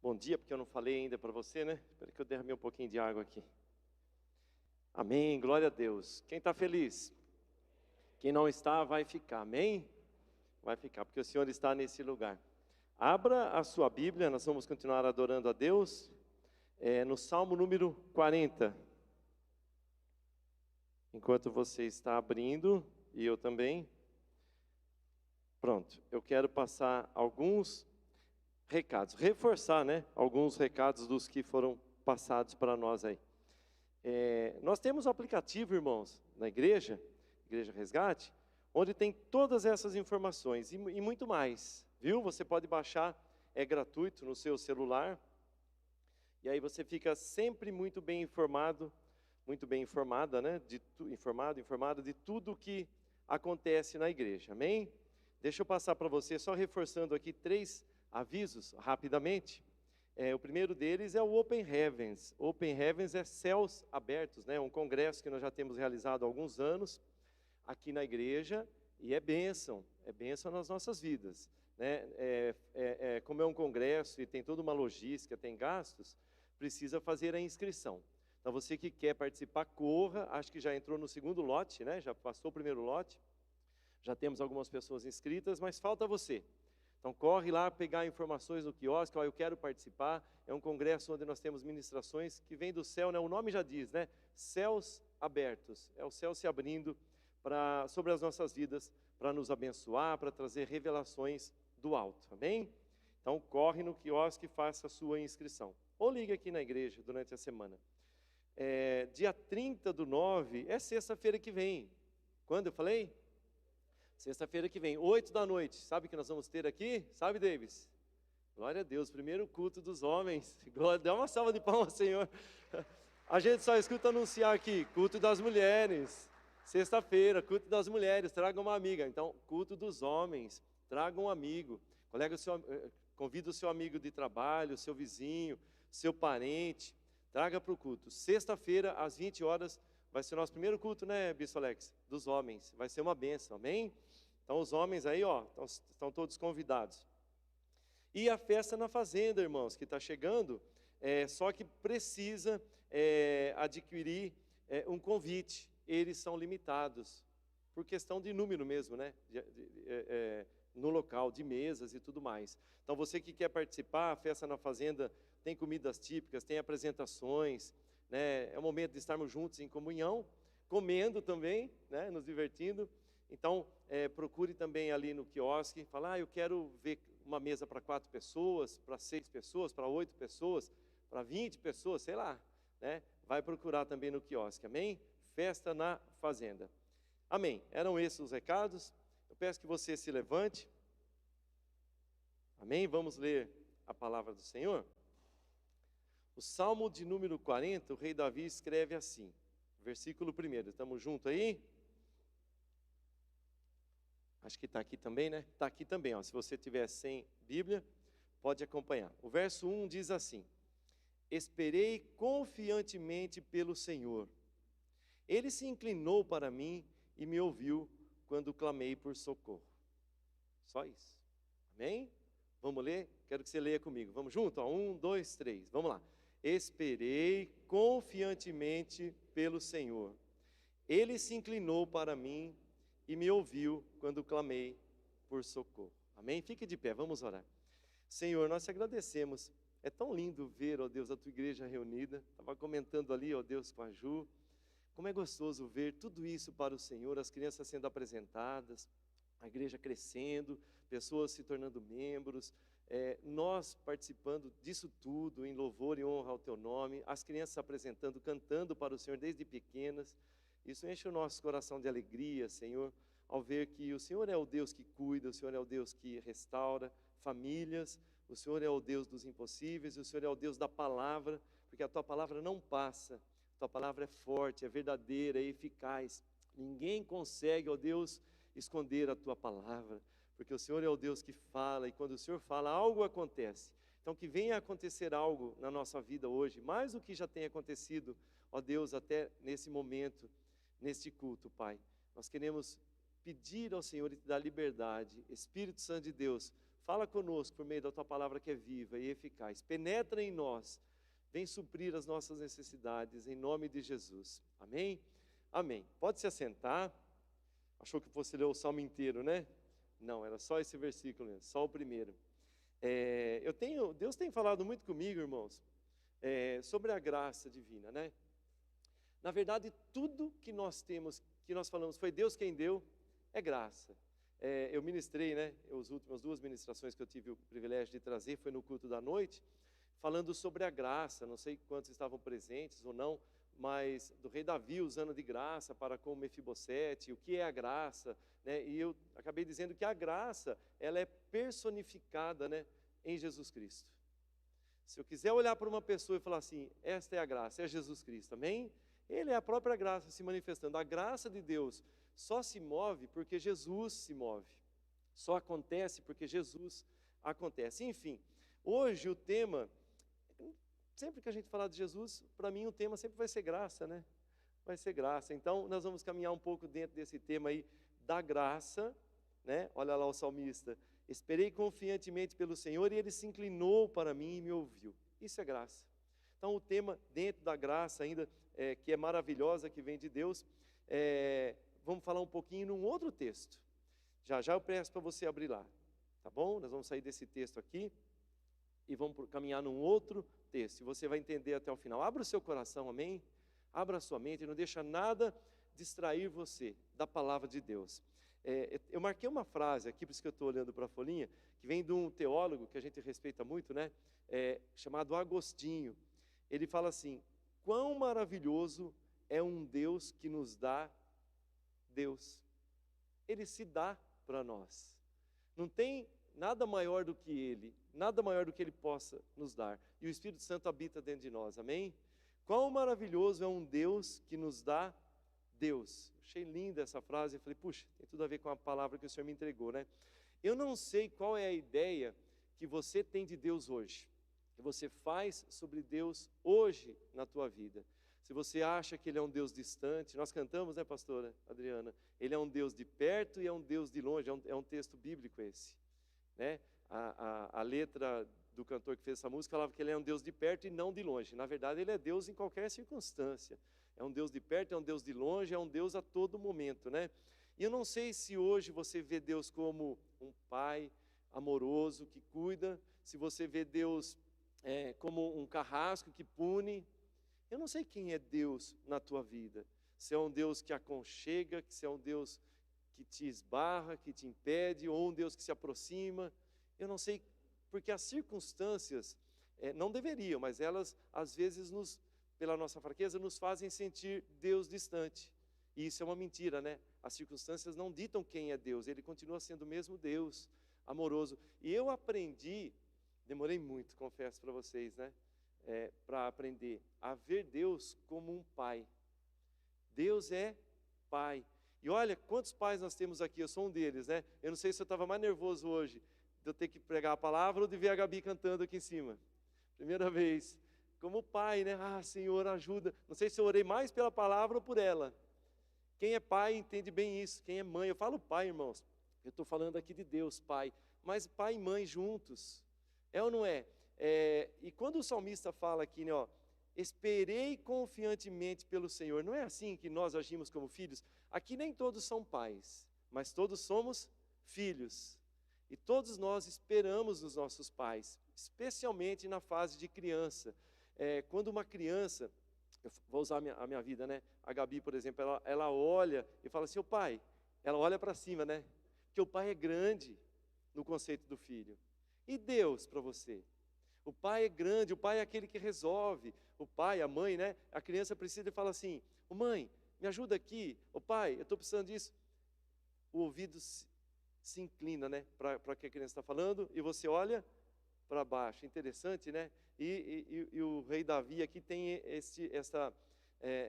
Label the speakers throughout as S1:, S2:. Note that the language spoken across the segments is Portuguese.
S1: Bom dia, porque eu não falei ainda para você, né? Espera que eu derramei um pouquinho de água aqui. Amém, glória a Deus. Quem está feliz? Quem não está, vai ficar, amém? Vai ficar, porque o Senhor está nesse lugar. Abra a sua Bíblia, nós vamos continuar adorando a Deus, no Salmo número 40. Enquanto você está abrindo, e eu também. Pronto, eu quero passar alguns recados, reforçar, né? Alguns recados dos que foram passados para nós aí. Nós temos um aplicativo, irmãos, na Igreja Resgate, onde tem todas essas informações e muito mais, viu? Você pode baixar, é gratuito no seu celular, e aí você fica sempre muito bem informado, muito bem informada, né? Informado de tudo que acontece na igreja, amém? Deixa eu passar para você, só reforçando aqui 3 avisos, rapidamente. O primeiro deles é o Open Heavens. Open Heavens é céus abertos, né? Um congresso que nós já temos realizado há alguns anos aqui na igreja, e é bênção nas nossas vidas, né? Como é um congresso e tem toda uma logística, tem gastos, precisa fazer a inscrição. Então você que quer participar, corra, acho que já entrou no segundo lote, né? Já passou o primeiro lote, já temos algumas pessoas inscritas, mas falta você. Então corre lá pegar informações no quiosque, eu quero participar. É um congresso onde nós temos ministrações que vêm do céu, né? O nome já diz, né? Céus abertos, é o céu se abrindo sobre as nossas vidas, para nos abençoar, para trazer revelações do alto, amém? Então corre no quiosque e faça a sua inscrição, ou ligue aqui na igreja durante a semana. Dia 30/9, é sexta-feira que vem. Quando eu falei? Sexta-feira que vem, 8 da noite. Sabe o que nós vamos ter aqui? Sabe, Davis? Glória a Deus, primeiro culto dos homens. Glória, dá uma salva de palmas, Senhor. A gente só escuta anunciar aqui, culto das mulheres. Sexta-feira, culto das mulheres, traga uma amiga. Então, culto dos homens, traga um amigo. Convida o seu amigo de trabalho, seu vizinho, seu parente. Traga para o culto. Sexta-feira, às 20 horas, vai ser o nosso primeiro culto, né, Bispo Alex? Dos homens. Vai ser uma bênção, amém? Então, os homens aí, estão todos convidados. E a festa na fazenda, irmãos, que está chegando, só que precisa adquirir um convite. Eles são limitados, por questão de número mesmo, né? No local, de mesas e tudo mais. Então, você que quer participar, a festa na fazenda tem comidas típicas, tem apresentações, né? É um momento de estarmos juntos em comunhão, comendo também, né? Nos divertindo. Então, procure também ali no quiosque, falar, eu quero ver uma mesa para 4 pessoas, para 6 pessoas, para 8 pessoas, para 20 pessoas, sei lá, né? Vai procurar também no quiosque, amém? Festa na fazenda. Amém. Eram esses os recados. Eu peço que você se levante. Amém? Vamos ler a palavra do Senhor. O Salmo de número 40, o rei Davi escreve assim, versículo 1. Estamos juntos aí? Acho que está aqui também, né? Está aqui também, ó. Se você tiver sem Bíblia, pode acompanhar. O verso 1 diz assim: Esperei confiantemente pelo Senhor. Ele se inclinou para mim e me ouviu quando clamei por socorro. Só isso. Amém? Vamos ler? Quero que você leia comigo. Vamos junto? 1, 2, 3. Vamos lá. Esperei confiantemente pelo Senhor. Ele se inclinou para mim e me ouviu quando clamei por socorro. Amém? Fique de pé, vamos orar. Senhor, nós te agradecemos. É tão lindo ver, ó Deus, a tua igreja reunida. Estava comentando ali, ó Deus, com a Ju. Como é gostoso ver tudo isso para o Senhor, as crianças sendo apresentadas, a igreja crescendo, pessoas se tornando membros, nós participando disso tudo em louvor e honra ao teu nome, as crianças se apresentando, cantando para o Senhor desde pequenas. Isso enche o nosso coração de alegria, Senhor, ao ver que o Senhor é o Deus que cuida, o Senhor é o Deus que restaura famílias, o Senhor é o Deus dos impossíveis, o Senhor é o Deus da palavra, porque a tua palavra não passa. Tua palavra é forte, é verdadeira, é eficaz. Ninguém consegue, ó Deus, esconder a tua palavra, porque o Senhor é o Deus que fala, e quando o Senhor fala, algo acontece. Então que venha acontecer algo na nossa vida hoje, mais do que já tem acontecido, ó Deus, até nesse momento, neste culto, Pai. Nós queremos pedir ao Senhor e te dar liberdade. Espírito Santo de Deus, Fala conosco por meio da Tua palavra que é viva e eficaz. Penetra em nós. Vem suprir as nossas necessidades, em nome de Jesus. Amém? Amém. Pode se assentar. Achou que fosse ler o salmo inteiro, né? Não, era só esse versículo mesmo, só o primeiro. Deus tem falado muito comigo, irmãos, sobre a graça divina, né? Na verdade, tudo que nós temos, que nós falamos, foi Deus quem deu, é graça. Eu ministrei, né? As últimas 2 ministrações que eu tive o privilégio de trazer, foi no culto da noite, falando sobre a graça. Não sei quantos estavam presentes ou não, mas do rei Davi usando de graça para com Mefibosete, o que é a graça, né? E eu acabei dizendo que a graça, ela é personificada, né, em Jesus Cristo. Se eu quiser olhar para uma pessoa e falar assim, esta é a graça, é Jesus Cristo, amém? Ele é a própria graça se manifestando. A graça de Deus só se move porque Jesus se move. Só acontece porque Jesus acontece. Enfim, hoje o tema, sempre que a gente falar de Jesus, para mim o tema sempre vai ser graça, né? Vai ser graça. Então, nós vamos caminhar um pouco dentro desse tema aí da graça, né? Olha lá o salmista. Esperei confiantemente pelo Senhor e Ele se inclinou para mim e me ouviu. Isso é graça. Então, o tema dentro da graça ainda, que é maravilhosa, que vem de Deus, vamos falar um pouquinho num outro texto. Já já eu peço para você abrir lá, tá bom? Nós vamos sair desse texto aqui e vamos caminhar num outro texto. E você vai entender até o final. Abra o seu coração, amém? Abra a sua mente e não deixa nada distrair você da palavra de Deus. Eu marquei uma frase aqui, por isso que eu estou olhando para a folhinha, que vem de um teólogo que a gente respeita muito, né? Chamado Agostinho. Ele fala assim: quão maravilhoso é um Deus que nos dá Deus. Ele se dá para nós. Não tem nada maior do que Ele, nada maior do que Ele possa nos dar. E o Espírito Santo habita dentro de nós, amém? Quão maravilhoso é um Deus que nos dá Deus. Achei linda essa frase, eu falei, puxa, tem tudo a ver com a palavra que o Senhor me entregou, né? Eu não sei qual é a ideia que você tem de Deus hoje, que você faz sobre Deus hoje na tua vida. Se você acha que Ele é um Deus distante, nós cantamos, né, pastora Adriana? Ele é um Deus de perto e é um Deus de longe, é um texto bíblico esse, né? A letra do cantor que fez essa música falava que Ele é um Deus de perto e não de longe. Na verdade, Ele é Deus em qualquer circunstância. É um Deus de perto, é um Deus de longe, é um Deus a todo momento, né? E eu não sei se hoje você vê Deus como um pai amoroso que cuida, se você vê Deus como um carrasco que pune. Eu não sei quem é Deus na tua vida. Se é um Deus que aconchega, se é um Deus que te esbarra, que te impede, ou um Deus que se aproxima. Eu não sei, porque as circunstâncias não deveriam, mas elas às vezes pela nossa fraqueza, nos fazem sentir Deus distante. E isso é uma mentira, né? As circunstâncias não ditam quem é Deus, Ele continua sendo o mesmo Deus, amoroso. E eu aprendi, demorei muito, confesso para vocês, né? Para aprender a ver Deus como um pai. Deus é pai. E olha, quantos pais nós temos aqui, eu sou um deles, né? Eu não sei se eu estava mais nervoso hoje, de eu ter que pregar a palavra ou de ver a Gabi cantando aqui em cima. Primeira vez. Como pai, né? Ah, Senhor, ajuda. Não sei se eu orei mais pela palavra ou por ela. Quem é pai entende bem isso. Quem é mãe, eu falo pai, irmãos. Eu estou falando aqui de Deus, pai. Mas pai e mãe juntos. É ou não é? E quando o salmista fala aqui, né, ó, esperei confiantemente pelo Senhor. Não é assim que nós agimos como filhos? Aqui nem todos são pais, mas todos somos filhos. E todos nós esperamos nos nossos pais, especialmente na fase de criança. Quando uma criança, eu vou usar a minha vida, né? A Gabi, por exemplo, ela olha e fala assim, o pai, ela olha para cima, né? Porque o pai é grande no conceito do filho. E Deus para você? O pai é grande, o pai é aquele que resolve. O pai, a mãe, né? A criança precisa e fala assim, ô mãe, me ajuda aqui. Ô pai, eu estou precisando disso. O ouvido se inclina, né? Para o que a criança está falando e você olha para baixo. Interessante, né? E o rei Davi aqui tem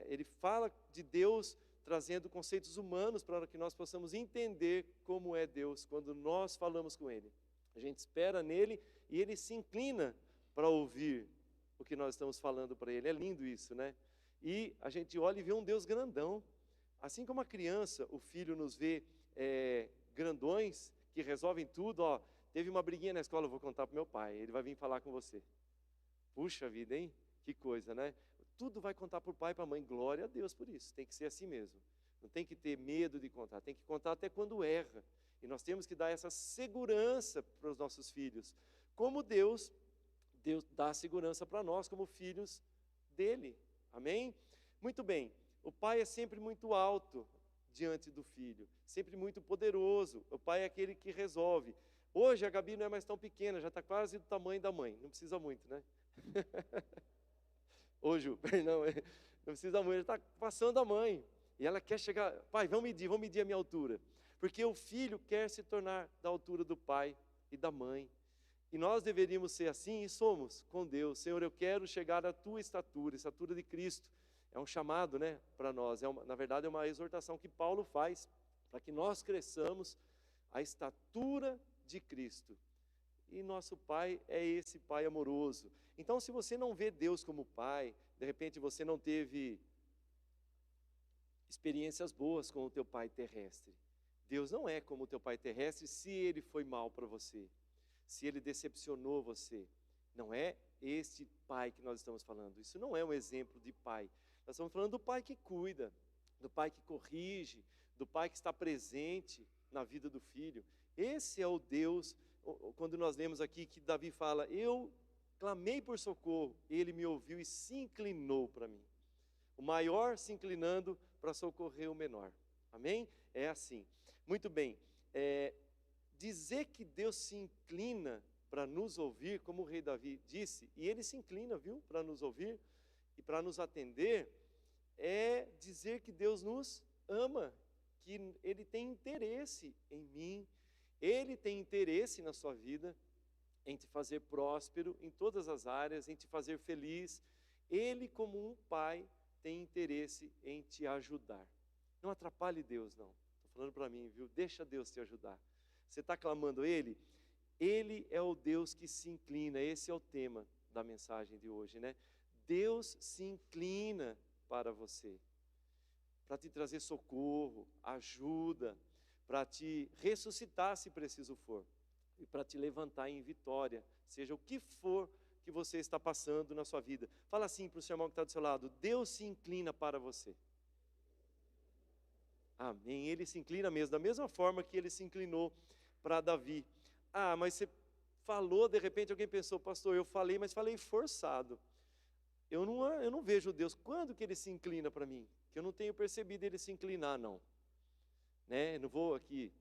S1: ele fala de Deus trazendo conceitos humanos para que nós possamos entender como é Deus quando nós falamos com Ele. A gente espera nele e Ele se inclina para ouvir o que nós estamos falando para Ele. É lindo isso, né? E a gente olha e vê um Deus grandão. Assim como a criança, o filho nos vê grandões, que resolvem tudo, ó, teve uma briguinha na escola, eu vou contar para meu pai, ele vai vir falar com você. Puxa vida, hein? Que coisa, né? Tudo vai contar para o pai e para a mãe, glória a Deus por isso, tem que ser assim mesmo. Não tem que ter medo de contar, tem que contar até quando erra. E nós temos que dar essa segurança para os nossos filhos. Como Deus dá segurança para nós como filhos dele. Amém? Muito bem. O pai é sempre muito alto diante do filho, sempre muito poderoso. O pai é aquele que resolve. Hoje a Gabi não é mais tão pequena, já está quase do tamanho da mãe. Não precisa muito, né? Ô Ju, não precisa muito, está passando a mãe. E ela quer chegar, pai, vamos medir a minha altura. Porque o filho quer se tornar da altura do pai e da mãe. E nós deveríamos ser assim, e somos com Deus. Senhor, eu quero chegar à tua estatura, estatura de Cristo. É um chamado, né, para nós. Na verdade, é uma exortação que Paulo faz, para que nós cresçamos à estatura de Cristo. E nosso Pai é esse Pai amoroso. Então, se você não vê Deus como Pai, de repente você não teve experiências boas com o teu pai terrestre. Deus não é como o teu pai terrestre se ele foi mal para você, se ele decepcionou você. Não é este pai que nós estamos falando. Isso não é um exemplo de pai. Nós estamos falando do pai que cuida, do pai que corrige, do pai que está presente na vida do filho. Esse é o Deus, quando nós lemos aqui que Davi fala, eu clamei por socorro, ele me ouviu e se inclinou para mim. O maior se inclinando para socorrer o menor. Amém? É assim. Muito bem. Dizer que Deus se inclina para nos ouvir, como o rei Davi disse, e ele se inclina, viu, para nos ouvir e para nos atender, é dizer que Deus nos ama, que ele tem interesse em mim, ele tem interesse na sua vida, em te fazer próspero em todas as áreas, em te fazer feliz. Ele, como um pai, tem interesse em te ajudar. Não atrapalhe Deus, não. Estou falando para mim, viu? Deixa Deus te ajudar. Você está clamando Ele? Ele é o Deus que se inclina. Esse é o tema da mensagem de hoje, né? Deus se inclina para você, para te trazer socorro, ajuda, para te ressuscitar se preciso for, e para te levantar em vitória, seja o que for que você está passando na sua vida. Fala assim para o seu irmão que está do seu lado, Deus se inclina para você. Amém, ele se inclina mesmo, da mesma forma que ele se inclinou para Davi. Ah, mas você falou, de repente alguém pensou, pastor, eu falei, mas falei forçado. Eu não vejo Deus, quando que ele se inclina para mim? Que eu não tenho percebido ele se inclinar, não. Né? Não vou aqui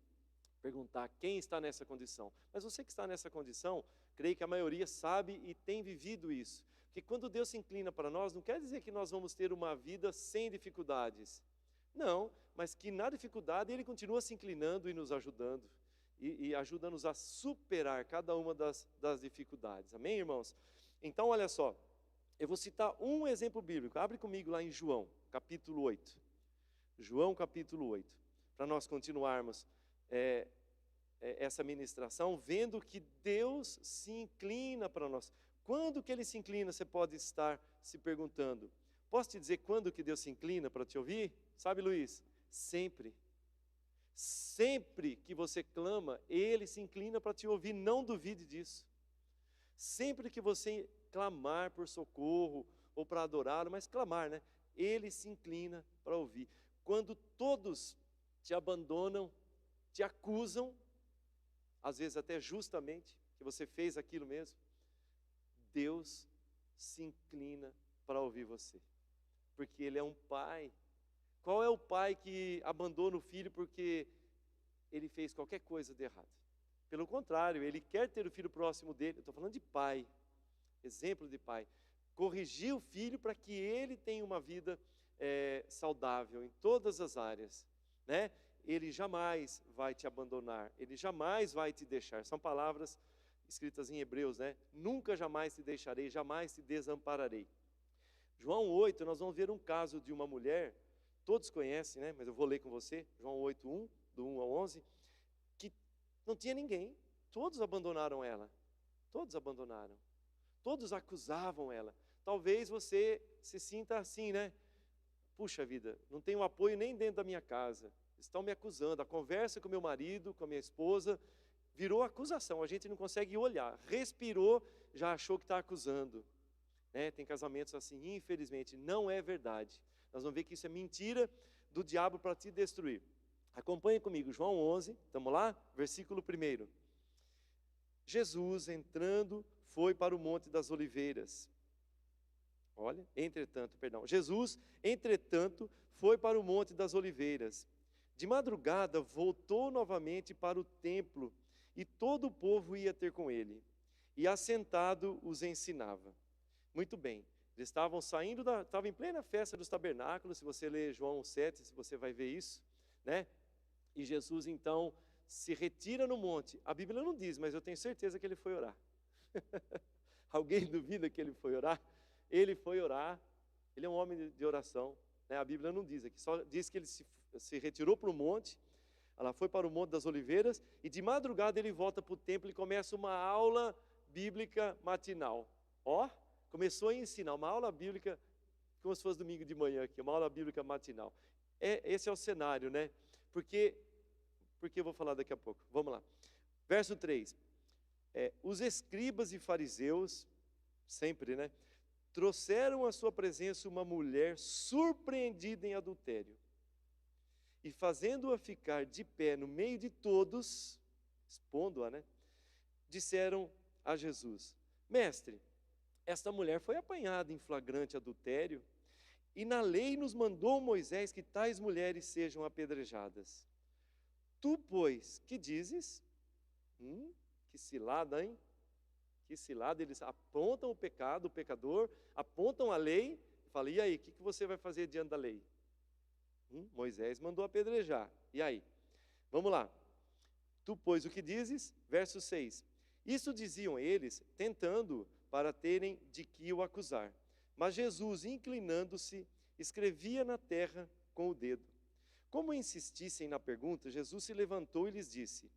S1: perguntar quem está nessa condição, mas você que está nessa condição, creio que a maioria sabe e tem vivido isso. Porque quando Deus se inclina para nós, não quer dizer que nós vamos ter uma vida sem dificuldades. Não, mas que na dificuldade Ele continua se inclinando e nos ajudando. E ajuda-nos a superar cada uma das dificuldades. Amém, irmãos? Então, olha só. Eu vou citar um exemplo bíblico. Abre comigo lá em João, capítulo 8. João, capítulo 8. Para nós continuarmos essa ministração, vendo que Deus se inclina para nós. Quando que Ele se inclina, você pode estar se perguntando. Posso te dizer quando que Deus se inclina para te ouvir? Sabe, Luiz? Sempre. Sempre que você clama, Ele se inclina para te ouvir, não duvide disso. Sempre que você clamar por socorro ou para adorá-lo, mas clamar, né? Ele se inclina para ouvir. Quando todos te abandonam, te acusam, às vezes até justamente, que você fez aquilo mesmo, Deus se inclina para ouvir você, porque Ele é um pai. Qual é o pai que abandona o filho porque ele fez qualquer coisa de errado? Pelo contrário, ele quer ter o filho próximo dele. Eu estou falando de pai, exemplo de pai. Corrigir o filho para que ele tenha uma vida saudável em todas as áreas, né? Ele jamais vai te abandonar, ele jamais vai te deixar. São palavras escritas em Hebreus, né? Nunca jamais te deixarei, jamais te desampararei. João 8, nós vamos ver um caso de uma mulher, todos conhecem, né? Mas eu vou ler com você, João 8:1, do 1 ao 11, que não tinha ninguém, todos abandonaram ela, todos abandonaram, todos acusavam ela. Talvez você se sinta assim, né? Puxa vida, não tenho apoio nem dentro da minha casa, estão me acusando, a conversa com meu marido, com a minha esposa, virou acusação, a gente não consegue olhar. Respirou, já achou que está acusando. Né? Tem casamentos assim, infelizmente, não é verdade. Nós vamos ver que isso é mentira do diabo para te destruir. Acompanhe comigo, João 11, estamos lá? Versículo 1. Jesus, entrando, foi para o Monte das Oliveiras. Jesus, entretanto, foi para o Monte das Oliveiras. De madrugada, voltou novamente para o templo, e todo o povo ia ter com ele. E assentado, os ensinava. Muito bem, eles estavam estavam em plena festa dos tabernáculos. Se você ler João 7, você vai ver isso, né? E Jesus, então, se retira no monte. A Bíblia não diz, mas eu tenho certeza que ele foi orar. Alguém duvida que ele foi orar? Ele foi orar, ele é um homem de oração, né? A Bíblia não diz aqui, só diz que ele se retirou para o monte, ela foi para o Monte das Oliveiras, e de madrugada ele volta para o templo e começa uma aula bíblica matinal. Começou a ensinar uma aula bíblica, como se fosse domingo de manhã aqui, uma aula bíblica matinal. Esse é o cenário, né? Porque eu vou falar daqui a pouco. Vamos lá. Verso 3. Os escribas e fariseus, sempre, né? Trouxeram à sua presença uma mulher surpreendida em adultério. E fazendo-a ficar de pé no meio de todos, expondo-a, né? Disseram a Jesus: Mestre, esta mulher foi apanhada em flagrante adultério, e na lei nos mandou Moisés que tais mulheres sejam apedrejadas. Tu, pois, que dizes? Que cilada, hein? Que cilada, eles apontam o pecado, o pecador, apontam a lei, e falam: e aí, o que você vai fazer diante da lei? Moisés mandou apedrejar, e aí? Vamos lá. Tu, pois, o que dizes? Verso 6. Isso diziam eles, tentando para terem de que o acusar. Mas Jesus, inclinando-se, escrevia na terra com o dedo. Como insistissem na pergunta, Jesus se levantou e lhes disse: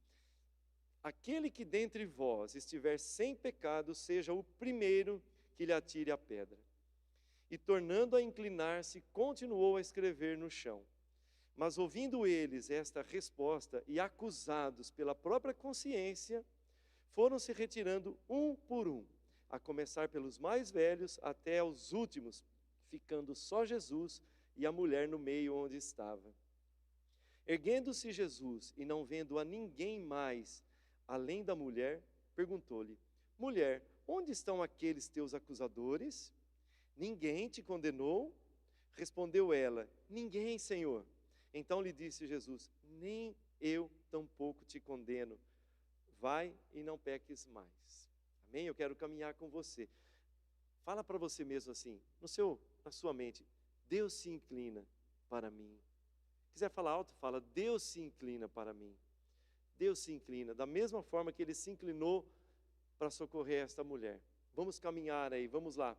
S1: Aquele que dentre vós estiver sem pecado, seja o primeiro que lhe atire a pedra. E tornando a inclinar-se, continuou a escrever no chão. Mas ouvindo eles esta resposta e acusados pela própria consciência, foram se retirando um por um, a começar pelos mais velhos até os últimos, ficando só Jesus e a mulher no meio onde estava. Erguendo-se Jesus e não vendo a ninguém mais, além da mulher, perguntou-lhe: Mulher, onde estão aqueles teus acusadores? Ninguém te condenou? Respondeu ela: Ninguém, Senhor. Então lhe disse Jesus: Nem eu tampouco te condeno. Vai e não peques mais. Amém? Eu quero caminhar com você. Fala para você mesmo assim, na sua mente: Deus se inclina para mim. Quiser falar alto, fala: Deus se inclina para mim. Deus se inclina, da mesma forma que Ele se inclinou para socorrer esta mulher. Vamos caminhar aí, vamos lá.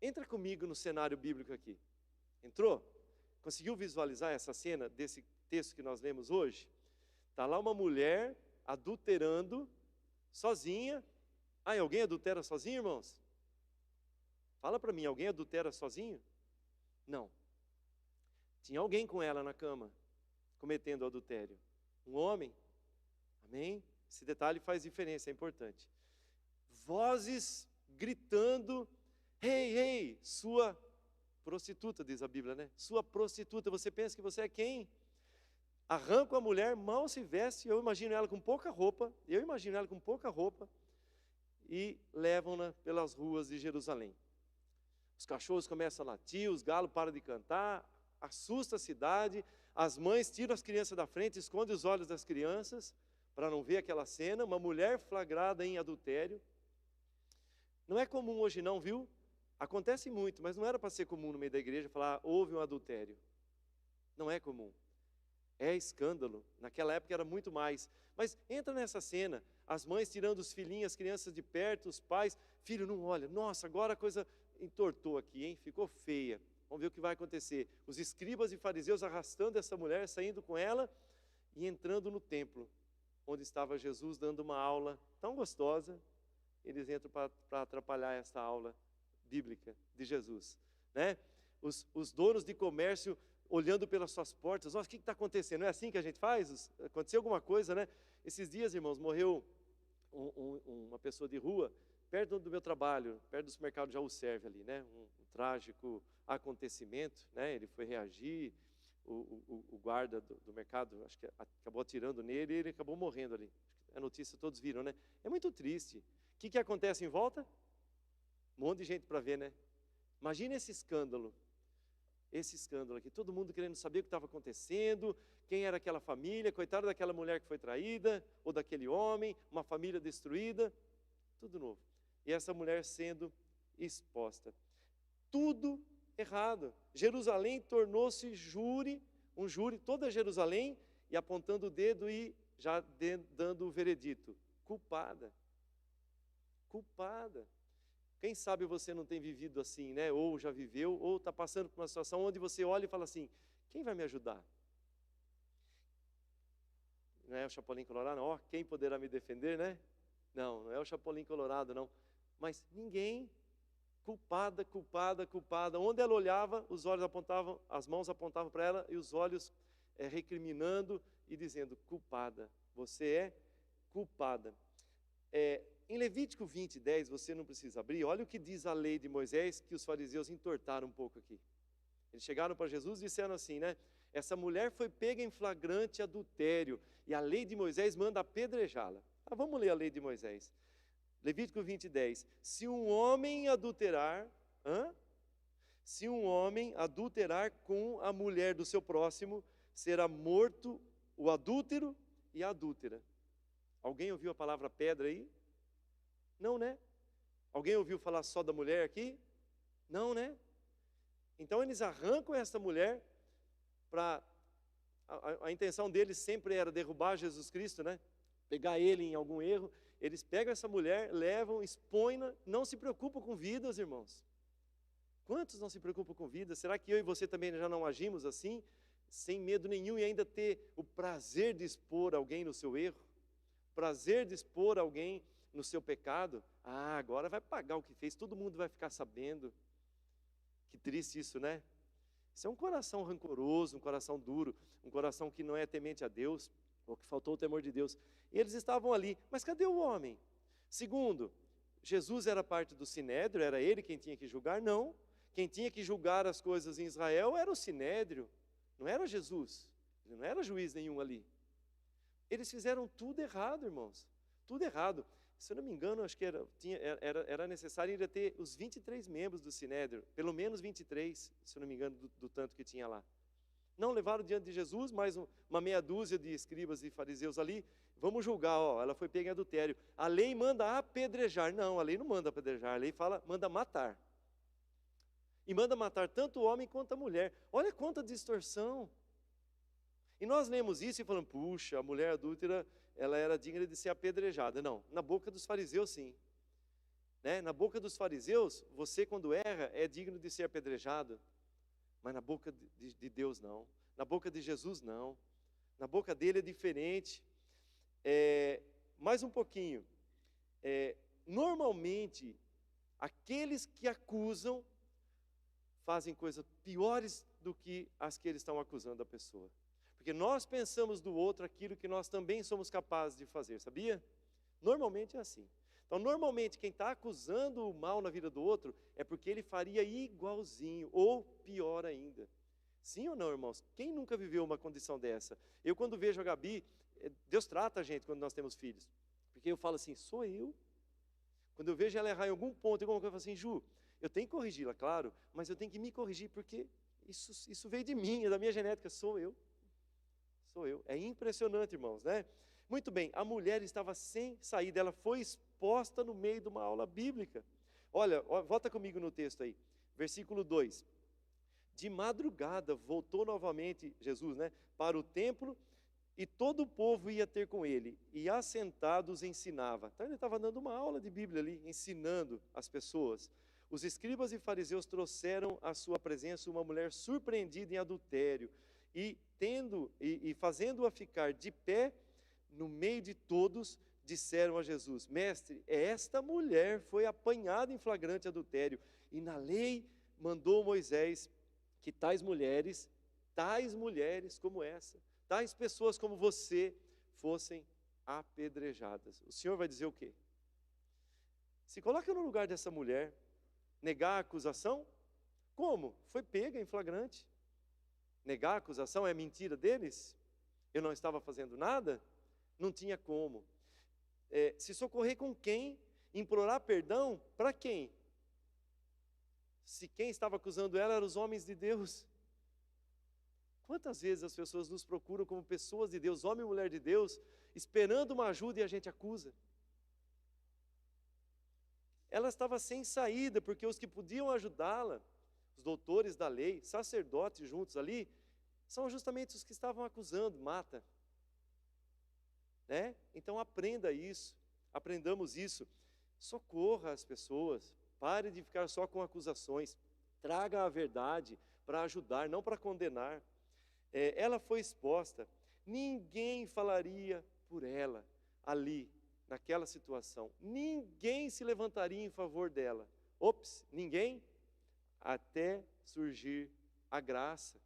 S1: Entra comigo no cenário bíblico aqui. Entrou? Conseguiu visualizar essa cena desse texto que nós lemos hoje? Está lá uma mulher adulterando, sozinha. Alguém adultera sozinho, irmãos? Fala para mim, alguém adultera sozinho? Não. Tinha alguém com ela na cama, cometendo adultério. Um homem. Amém? Esse detalhe faz diferença, é importante. Vozes gritando: Ei, ei, sua prostituta, diz a Bíblia, né? Sua prostituta, você pensa que você é quem? Arrancam a mulher, mal se veste, eu imagino ela com pouca roupa, e levam-na pelas ruas de Jerusalém. Os cachorros começam a latir, os galos param de cantar, assusta a cidade, as mães tiram as crianças da frente, escondem os olhos das crianças, para não ver aquela cena, uma mulher flagrada em adultério. Não é comum hoje não, viu? Acontece muito, mas não era para ser comum no meio da igreja falar: houve um adultério. Não é comum. É escândalo. Naquela época era muito mais. Mas entra nessa cena, as mães tirando os filhinhos, as crianças de perto, os pais: filho, não olha, nossa, agora a coisa entortou aqui, hein? Ficou feia. Vamos ver o que vai acontecer. Os escribas e fariseus arrastando essa mulher, saindo com ela e entrando no templo, onde estava Jesus dando uma aula tão gostosa. Eles entram para atrapalhar essa aula bíblica de Jesus, né? Os donos de comércio olhando pelas suas portas: nossa, o que está acontecendo? Não é assim que a gente faz? Aconteceu alguma coisa, né? Esses dias, irmãos, morreu uma pessoa de rua, perto do meu trabalho, perto do supermercado Jaú Serve ali, né? Um trágico acontecimento, né? Ele foi reagir, o guarda do mercado, acho que acabou atirando nele e ele acabou morrendo ali. A notícia todos viram, né? É muito triste. O que acontece em volta? Um monte de gente para ver, né? Imagina esse escândalo aqui, todo mundo querendo saber o que estava acontecendo, quem era aquela família, coitada daquela mulher que foi traída, ou daquele homem, uma família destruída, tudo novo. E essa mulher sendo exposta. Tudo errado. Jerusalém tornou-se um júri, toda Jerusalém, e apontando o dedo e já dando o veredito. Culpada. Quem sabe você não tem vivido assim, né? Ou já viveu, ou está passando por uma situação onde você olha e fala assim, quem vai me ajudar? Não é o Chapolin Colorado, não. Quem poderá me defender, né? Não é o Chapolin Colorado, não. Mas ninguém. Culpada. Onde ela olhava, os olhos apontavam, as mãos apontavam para ela e os olhos recriminando e dizendo, culpada, você é culpada. Em Levítico 20:10, você não precisa abrir, olha o que diz a lei de Moisés, que os fariseus entortaram um pouco aqui. Eles chegaram para Jesus e disseram assim, né? Essa mulher foi pega em flagrante adultério e a lei de Moisés manda apedrejá-la. Vamos ler a lei de Moisés. Levítico 20:10. Se um homem adulterar com a mulher do seu próximo, será morto o adúltero e a adúltera. Alguém ouviu a palavra pedra aí? Não, né? Alguém ouviu falar só da mulher aqui? Não, né? Então eles arrancam essa mulher para... A intenção deles sempre era derrubar Jesus Cristo, né? Pegar ele em algum erro. Eles pegam essa mulher, levam, expõem-na, não se preocupam com vidas, irmãos. Quantos não se preocupam com vidas? Será que eu e você também já não agimos assim? Sem medo nenhum e ainda ter o prazer de expor alguém no seu erro? Prazer de expor alguém no seu pecado? Agora vai pagar o que fez, todo mundo vai ficar sabendo. Que triste isso, né? Isso é um coração rancoroso, um coração duro, um coração que não é temente a Deus, ou que faltou o temor de Deus. E eles estavam ali, mas cadê o homem? Segundo, Jesus era parte do Sinédrio, era ele quem tinha que julgar? Não. Quem tinha que julgar as coisas em Israel era o Sinédrio, não era Jesus. Ele não era juiz nenhum ali. Eles fizeram tudo errado, irmãos. Tudo errado. Se eu não me engano, acho que era necessário ainda ter os 23 membros do Sinédrio, pelo menos 23, se eu não me engano, do tanto que tinha lá. Não levaram diante de Jesus, mais uma meia dúzia de escribas e fariseus ali, vamos julgar, ela foi pega em adultério. A lei manda apedrejar. Não, a lei não manda apedrejar, a lei manda matar. E manda matar tanto o homem quanto a mulher. Olha quanta distorção. E nós lemos isso e falamos, puxa, a mulher adúltera, ela era digna de ser apedrejada. Não, na boca dos fariseus sim. Né? Na boca dos fariseus, você quando erra é digno de ser apedrejado. Mas na boca de Deus não. Na boca de Jesus não. Na boca dele é diferente. Mais um pouquinho. Normalmente, aqueles que acusam fazem coisas piores do que as que eles estão acusando a pessoa. Porque nós pensamos do outro aquilo que nós também somos capazes de fazer, sabia? Normalmente é assim. Então, normalmente, quem está acusando o mal na vida do outro é porque ele faria igualzinho, ou pior ainda. Sim ou não, irmãos? Quem nunca viveu uma condição dessa? Eu, quando vejo a Gabi, Deus trata a gente quando nós temos filhos. Porque eu falo assim, sou eu. Quando eu vejo ela errar em algum ponto, eu falo assim, Ju, eu tenho que corrigi-la, claro, mas eu tenho que me corrigir, porque isso veio de mim, é da minha genética, sou eu. Sou eu. É impressionante, irmãos, né? Muito bem, a mulher estava sem saída, ela foi exposta no meio de uma aula bíblica. Olha, volta comigo no texto aí, versículo 2. De madrugada voltou novamente Jesus, né, para o templo, e todo o povo ia ter com ele, e assentados ensinava. Então ele estava dando uma aula de Bíblia ali, ensinando as pessoas. Os escribas e fariseus trouxeram à sua presença uma mulher surpreendida em adultério, e fazendo-a ficar de pé no meio de todos, disseram a Jesus, mestre, esta mulher foi apanhada em flagrante adultério, e na lei mandou Moisés que tais mulheres como essa, tais pessoas como você, fossem apedrejadas. O Senhor vai dizer o quê? Se coloca no lugar dessa mulher, negar a acusação? Como? Foi pega em flagrante. Negar a acusação é mentira deles? Eu não estava fazendo nada? Não tinha como. Se socorrer com quem? Implorar perdão para quem? Se quem estava acusando ela eram os homens de Deus. Quantas vezes as pessoas nos procuram como pessoas de Deus, homem e mulher de Deus, esperando uma ajuda e a gente acusa? Ela estava sem saída, porque os que podiam ajudá-la, os doutores da lei, sacerdotes juntos ali, são justamente os que estavam acusando, mata. Né? Então aprenda isso, aprendamos isso. Socorra as pessoas, pare de ficar só com acusações, traga a verdade para ajudar, não para condenar. Ela foi exposta, ninguém falaria por ela ali, naquela situação, ninguém se levantaria em favor dela. Ninguém? Até surgir a graça,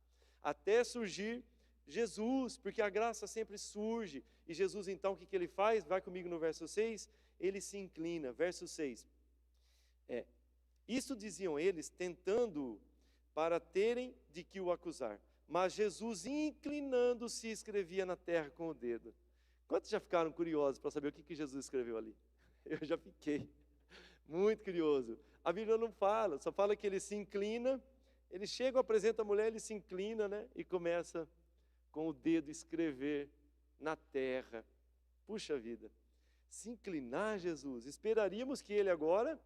S1: até surgir Jesus, porque a graça sempre surge. E Jesus então, o que ele faz? Vai comigo no verso 6, ele se inclina, verso 6. Isso diziam eles, tentando para terem de que o acusar. Mas Jesus, inclinando-se, escrevia na terra com o dedo. Quantos já ficaram curiosos para saber o que Jesus escreveu ali? Eu já fiquei muito curioso. A Bíblia não fala, só fala que ele se inclina, ele chega, apresenta a mulher, ele se inclina, né? E começa com o dedo escrever na terra. Puxa vida, se inclinar, Jesus, esperaríamos que ele agora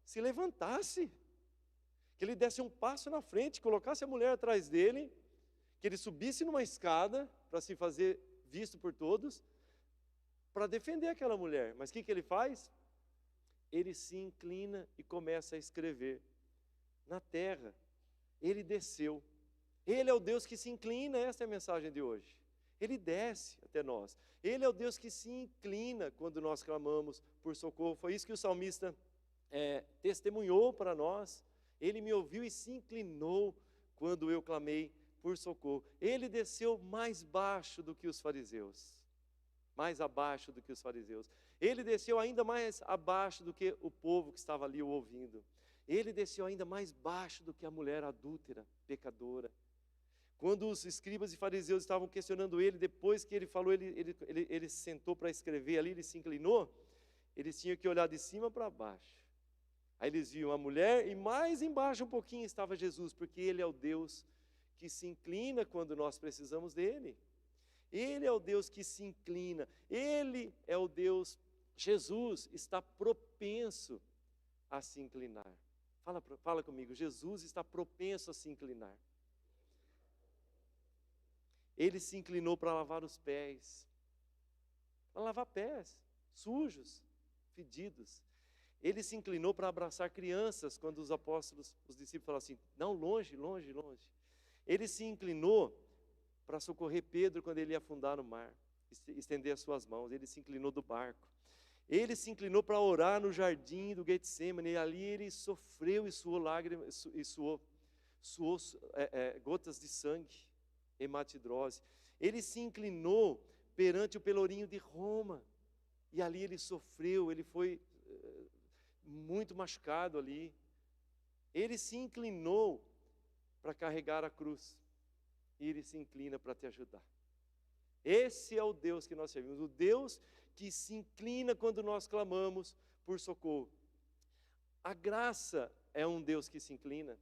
S1: se levantasse, que ele desse um passo na frente, colocasse a mulher atrás dele, que ele subisse numa escada para se fazer visto por todos, para defender aquela mulher. Mas o que ele faz? Ele se inclina e começa a escrever na terra. Ele desceu. Ele é o Deus que se inclina, essa é a mensagem de hoje. Ele desce até nós. Ele é o Deus que se inclina quando nós clamamos por socorro. Foi isso que o salmista testemunhou para nós. Ele me ouviu e se inclinou quando eu clamei por socorro. Ele desceu mais baixo do que os fariseus. Mais abaixo do que os fariseus. Ele desceu ainda mais abaixo do que o povo que estava ali o ouvindo. Ele desceu ainda mais baixo do que a mulher adúltera, pecadora. Quando os escribas e fariseus estavam questionando ele, depois que ele falou, ele sentou para escrever ali, ele se inclinou, eles tinham que olhar de cima para baixo. Aí eles viam a mulher e mais embaixo um pouquinho estava Jesus, porque ele é o Deus que se inclina quando nós precisamos dele. Ele é o Deus que se inclina, ele é o Deus, Jesus está propenso a se inclinar. Fala comigo, Jesus está propenso a se inclinar. Ele se inclinou para lavar os pés, para lavar pés, sujos, fedidos. Ele se inclinou para abraçar crianças, quando os apóstolos, os discípulos falaram assim, não, longe, longe, longe. Ele se inclinou para socorrer Pedro quando ele ia afundar no mar, estender as suas mãos. Ele se inclinou do barco. Ele se inclinou para orar no jardim do Getsemane, e ali ele sofreu e suou lágrimas, e suou gotas de sangue, hematidrose. Ele se inclinou perante o pelourinho de Roma, e ali ele sofreu, ele foi muito machucado ali. Ele se inclinou para carregar a cruz, e ele se inclina para te ajudar. Esse é o Deus que nós servimos, o Deus que se inclina quando nós clamamos por socorro. A graça é um Deus que se inclina.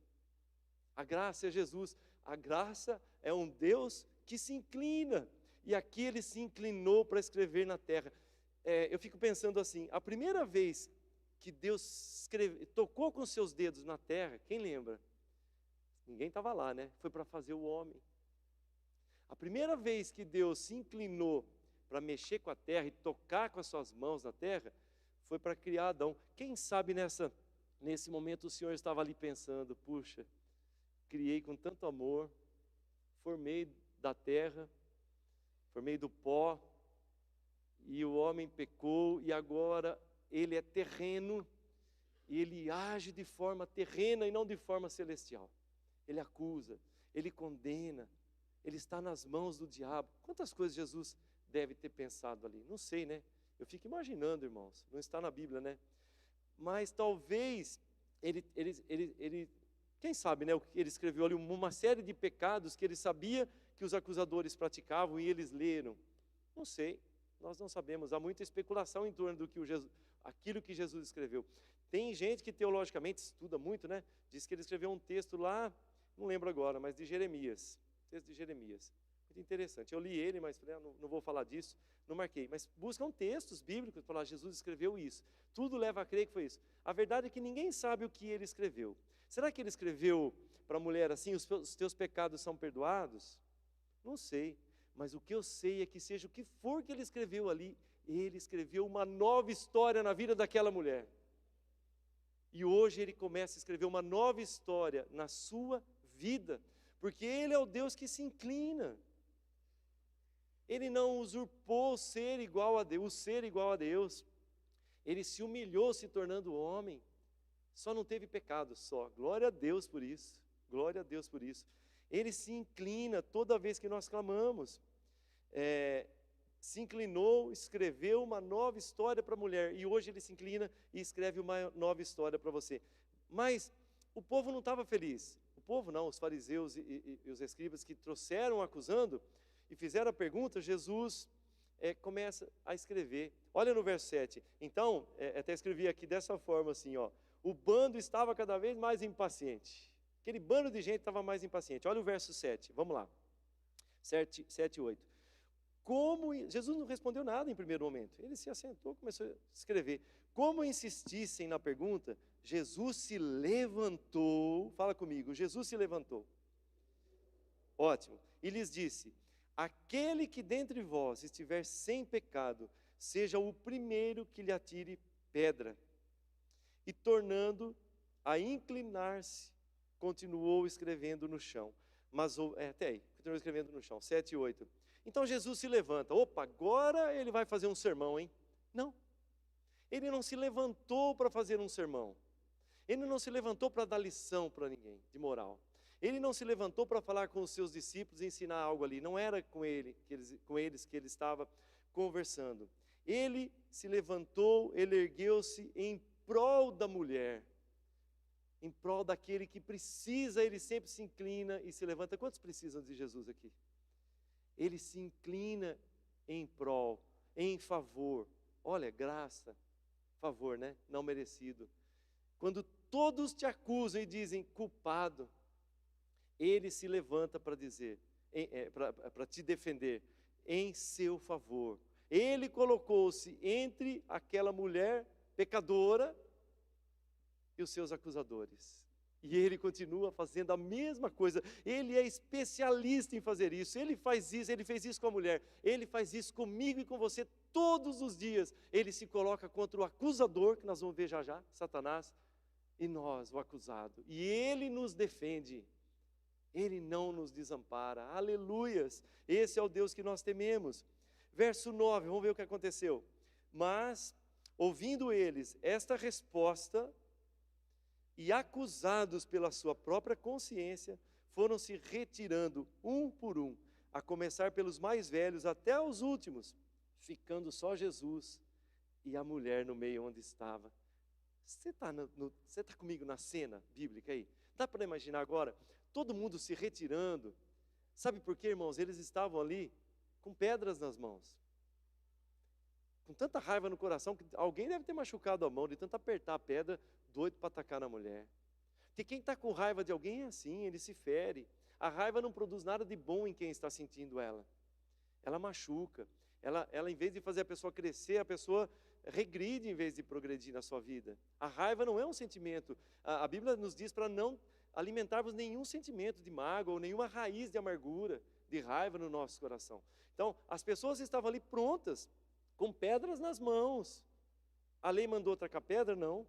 S1: A graça é Jesus. A graça é um Deus que se inclina. E aqui ele se inclinou para escrever na terra. Eu fico pensando assim, a primeira vez que Deus tocou com seus dedos na terra, quem lembra? Ninguém estava lá, né? Foi para fazer o homem. A primeira vez que Deus se inclinou para mexer com a terra e tocar com as suas mãos na terra, foi para criar Adão. Quem sabe nesse momento o Senhor estava ali pensando, puxa, criei com tanto amor, formei da terra, formei do pó, e o homem pecou, e agora ele é terreno, e ele age de forma terrena e não de forma celestial. Ele acusa, ele condena, ele está nas mãos do diabo. Quantas coisas Jesus deve ter pensado ali? Não sei, né? Eu fico imaginando, irmãos, não está na Bíblia, né? Mas talvez quem sabe, né? Ele escreveu ali uma série de pecados que ele sabia que os acusadores praticavam e eles leram. Não sei, nós não sabemos. Há muita especulação em torno do que aquilo que Jesus escreveu. Tem gente que teologicamente estuda muito, né? Diz que ele escreveu um texto lá, não lembro agora, mas de Jeremias. Texto de Jeremias. Muito interessante. Eu li ele, mas falei, não vou falar disso, não marquei. Mas buscam textos bíblicos para falar, Jesus escreveu isso. Tudo leva a crer que foi isso. A verdade é que ninguém sabe o que ele escreveu. Será que ele escreveu para a mulher assim, os teus pecados são perdoados? Não sei. Mas o que eu sei é que seja o que for que ele escreveu ali, ele escreveu uma nova história na vida daquela mulher. E hoje ele começa a escrever uma nova história na sua vida, porque ele é o Deus que se inclina. Ele não usurpou o ser igual a Deus. Ele se humilhou se tornando homem. Só não teve pecado, só. Glória a Deus por isso. Glória a Deus por isso. Ele se inclina toda vez que nós clamamos. Se inclinou, escreveu uma nova história para a mulher. E hoje ele se inclina e escreve uma nova história para você. Mas o povo não estava feliz. O povo não, os fariseus e os escribas que trouxeram acusando e fizeram a pergunta, Jesus começa a escrever. Olha no verso 7. Então, até escrevi aqui dessa forma assim, ó. O bando estava cada vez mais impaciente. Aquele bando de gente estava mais impaciente. Olha o verso 7, vamos lá. 7 e 8. Jesus não respondeu nada em primeiro momento. Ele se assentou, começou a escrever. Como insistissem na pergunta, Jesus se levantou. Fala comigo, Jesus se levantou. Ótimo. E lhes disse, aquele que dentre vós estiver sem pecado, seja o primeiro que lhe atire pedra. E tornando a inclinar-se, continuou escrevendo no chão. Mas, até aí, continuou escrevendo no chão, 7 e 8. Então Jesus se levanta. Opa, agora ele vai fazer um sermão, hein? Não. Ele não se levantou para fazer um sermão. Ele não se levantou para dar lição para ninguém, de moral. Ele não se levantou para falar com os seus discípulos e ensinar algo ali. Não era com eles que ele estava conversando. Ele se levantou, ele ergueu-se em prol da mulher. Em prol daquele que precisa, ele sempre se inclina e se levanta. Quantos precisam de Jesus aqui? Ele se inclina em prol, em favor. Olha, graça, favor, né? Não merecido. Quando todos te acusam e dizem culpado, ele se levanta para dizer, para te defender, em seu favor. Ele colocou-se entre aquela mulher pecadora e os seus acusadores. E ele continua fazendo a mesma coisa. Ele é especialista em fazer isso. Ele faz isso, ele fez isso com a mulher. Ele faz isso comigo e com você todos os dias. Ele se coloca contra o acusador, que nós vamos ver já já, Satanás, e nós, o acusado. E ele nos defende. Ele não nos desampara. Aleluias! Esse é o Deus que nós tememos. Verso 9, vamos ver o que aconteceu. Mas, ouvindo eles esta resposta, e acusados pela sua própria consciência, foram se retirando um por um, a começar pelos mais velhos até os últimos, ficando só Jesus e a mulher no meio onde estava. Você está comigo na cena bíblica aí? Dá para imaginar agora? Todo mundo se retirando. Sabe por quê, irmãos? Eles estavam ali com pedras nas mãos. Com tanta raiva no coração, que alguém deve ter machucado a mão de tanto apertar a pedra, doido para atacar na mulher. Porque quem está com raiva de alguém é assim, ele se fere. A raiva não produz nada de bom em quem está sentindo ela. Ela machuca. Ela em vez de fazer a pessoa crescer, a pessoa regride em vez de progredir na sua vida. A raiva não é um sentimento. A Bíblia nos diz para não alimentarmos nenhum sentimento de mágoa ou nenhuma raiz de amargura, de raiva no nosso coração. Então, as pessoas estavam ali prontas, com pedras nas mãos. A lei mandou tacar pedra? Não.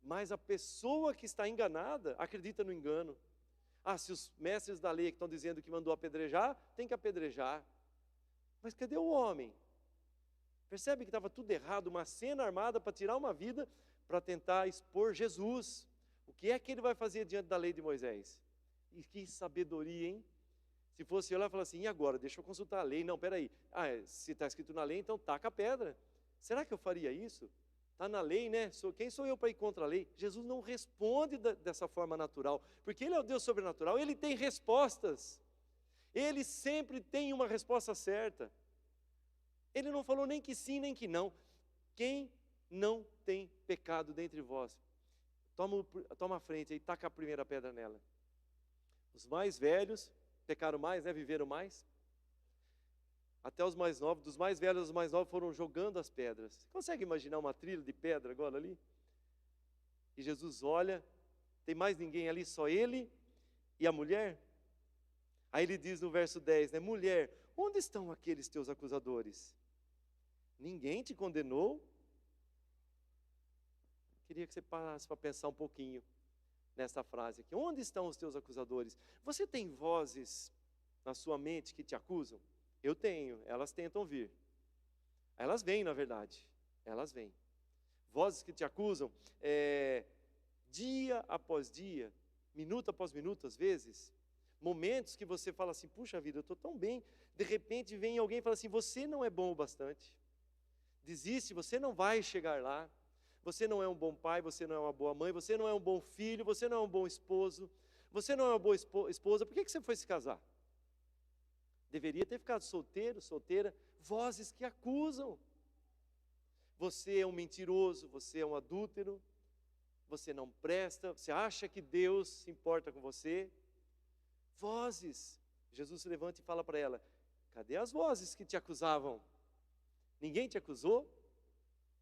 S1: Mas a pessoa que está enganada acredita no engano. Se os mestres da lei que estão dizendo que mandou apedrejar, tem que apedrejar. Mas cadê o homem? Percebe que estava tudo errado, uma cena armada para tirar uma vida, para tentar expor Jesus. O que é que ele vai fazer diante da lei de Moisés? E que sabedoria, hein? Se fosse eu, ela fala assim, e agora? Deixa eu consultar a lei. Não, peraí. Se está escrito na lei, então taca a pedra. Será que eu faria isso? Está na lei, né? Quem sou eu para ir contra a lei? Jesus não responde dessa forma natural, porque Ele é o Deus sobrenatural, Ele tem respostas. Ele sempre tem uma resposta certa. Ele não falou nem que sim, nem que não. Quem não tem pecado dentre vós, toma a frente e taca a primeira pedra nela. Os mais velhos pecaram mais, né? Viveram mais. Até os mais novos, dos mais velhos aos mais novos, foram jogando as pedras. Você consegue imaginar uma trilha de pedra agora ali? E Jesus olha, tem mais ninguém ali, só ele e a mulher. Aí ele diz no verso 10, né? Mulher, onde estão aqueles teus acusadores? Ninguém te condenou? Queria que você parasse para pensar um pouquinho nessa frase aqui. Onde estão os teus acusadores? Você tem vozes na sua mente que te acusam? Eu tenho, elas tentam vir. Elas vêm, na verdade. Elas vêm. Vozes que te acusam, dia após dia, minuto após minuto, às vezes. Momentos que você fala assim, puxa vida, eu estou tão bem. De repente vem alguém e fala assim, você não é bom o bastante. Desiste, você não vai chegar lá. Você não é um bom pai, você não é uma boa mãe, você não é um bom filho, você não é um bom esposo, você não é uma boa esposa, por que você foi se casar? Deveria ter ficado solteiro, solteira. Vozes que acusam. Você é um mentiroso, você é um adúltero, você não presta, você acha que Deus se importa com você. Vozes. Jesus se levanta e fala para ela, cadê as vozes que te acusavam? Ninguém te acusou?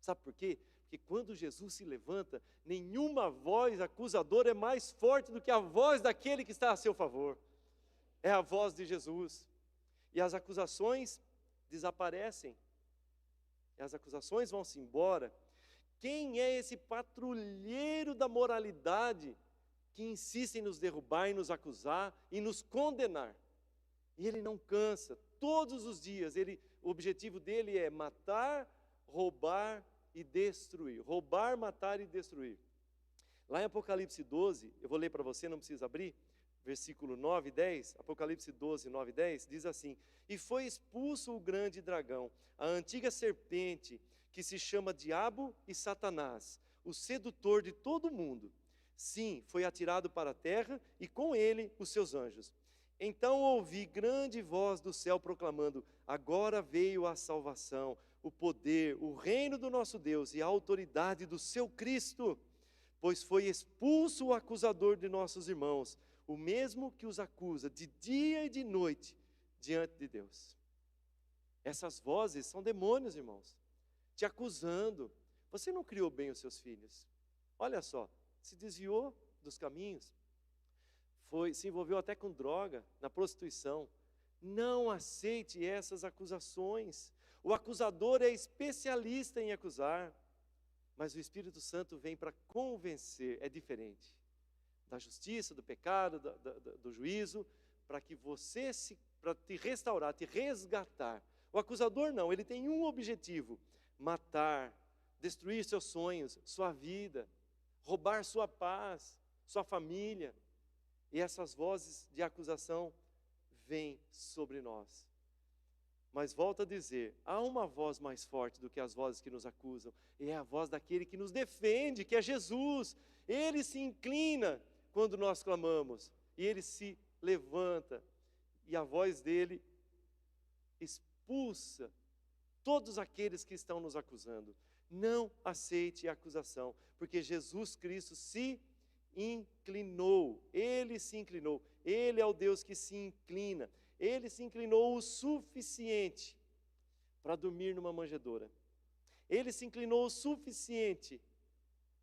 S1: Sabe por quê? Porque quando Jesus se levanta, nenhuma voz acusadora é mais forte do que a voz daquele que está a seu favor. É a voz de Jesus. E as acusações desaparecem. E as acusações vão-se embora. Quem é esse patrulheiro da moralidade que insiste em nos derrubar, em nos acusar, em nos condenar? E ele não cansa. Todos os dias, o objetivo dele é matar, roubar e destruir. Roubar, matar e destruir. Lá em Apocalipse 12, eu vou ler para você, não precisa abrir, versículo 9 e 10, Apocalipse 12, 9 e 10, diz assim, e foi expulso o grande dragão, a antiga serpente, que se chama Diabo e Satanás, o sedutor de todo mundo. Sim, foi atirado para a terra, e com ele os seus anjos. Então ouvi grande voz do céu proclamando, agora veio a salvação, o poder, o reino do nosso Deus e a autoridade do seu Cristo, pois foi expulso o acusador de nossos irmãos, o mesmo que os acusa de dia e de noite diante de Deus. Essas vozes são demônios, irmãos, te acusando. Você não criou bem os seus filhos. Olha só, se desviou dos caminhos, se envolveu até com droga, na prostituição. Não aceite essas acusações. O acusador é especialista em acusar, mas o Espírito Santo vem para convencer, é diferente. Da justiça, do pecado, do juízo, para que você, para te restaurar, te resgatar. O acusador não, ele tem um objetivo, matar, destruir seus sonhos, sua vida, roubar sua paz, sua família. E essas vozes de acusação vêm sobre nós. Mas volto a dizer, há uma voz mais forte do que as vozes que nos acusam, e é a voz daquele que nos defende, que é Jesus. Ele se inclina quando nós clamamos, e ele se levanta, e a voz dele expulsa todos aqueles que estão nos acusando. Não aceite a acusação, porque Jesus Cristo se inclinou, ele se inclinou, ele é o Deus que se inclina. Ele se inclinou o suficiente para dormir numa manjedoura. Ele se inclinou o suficiente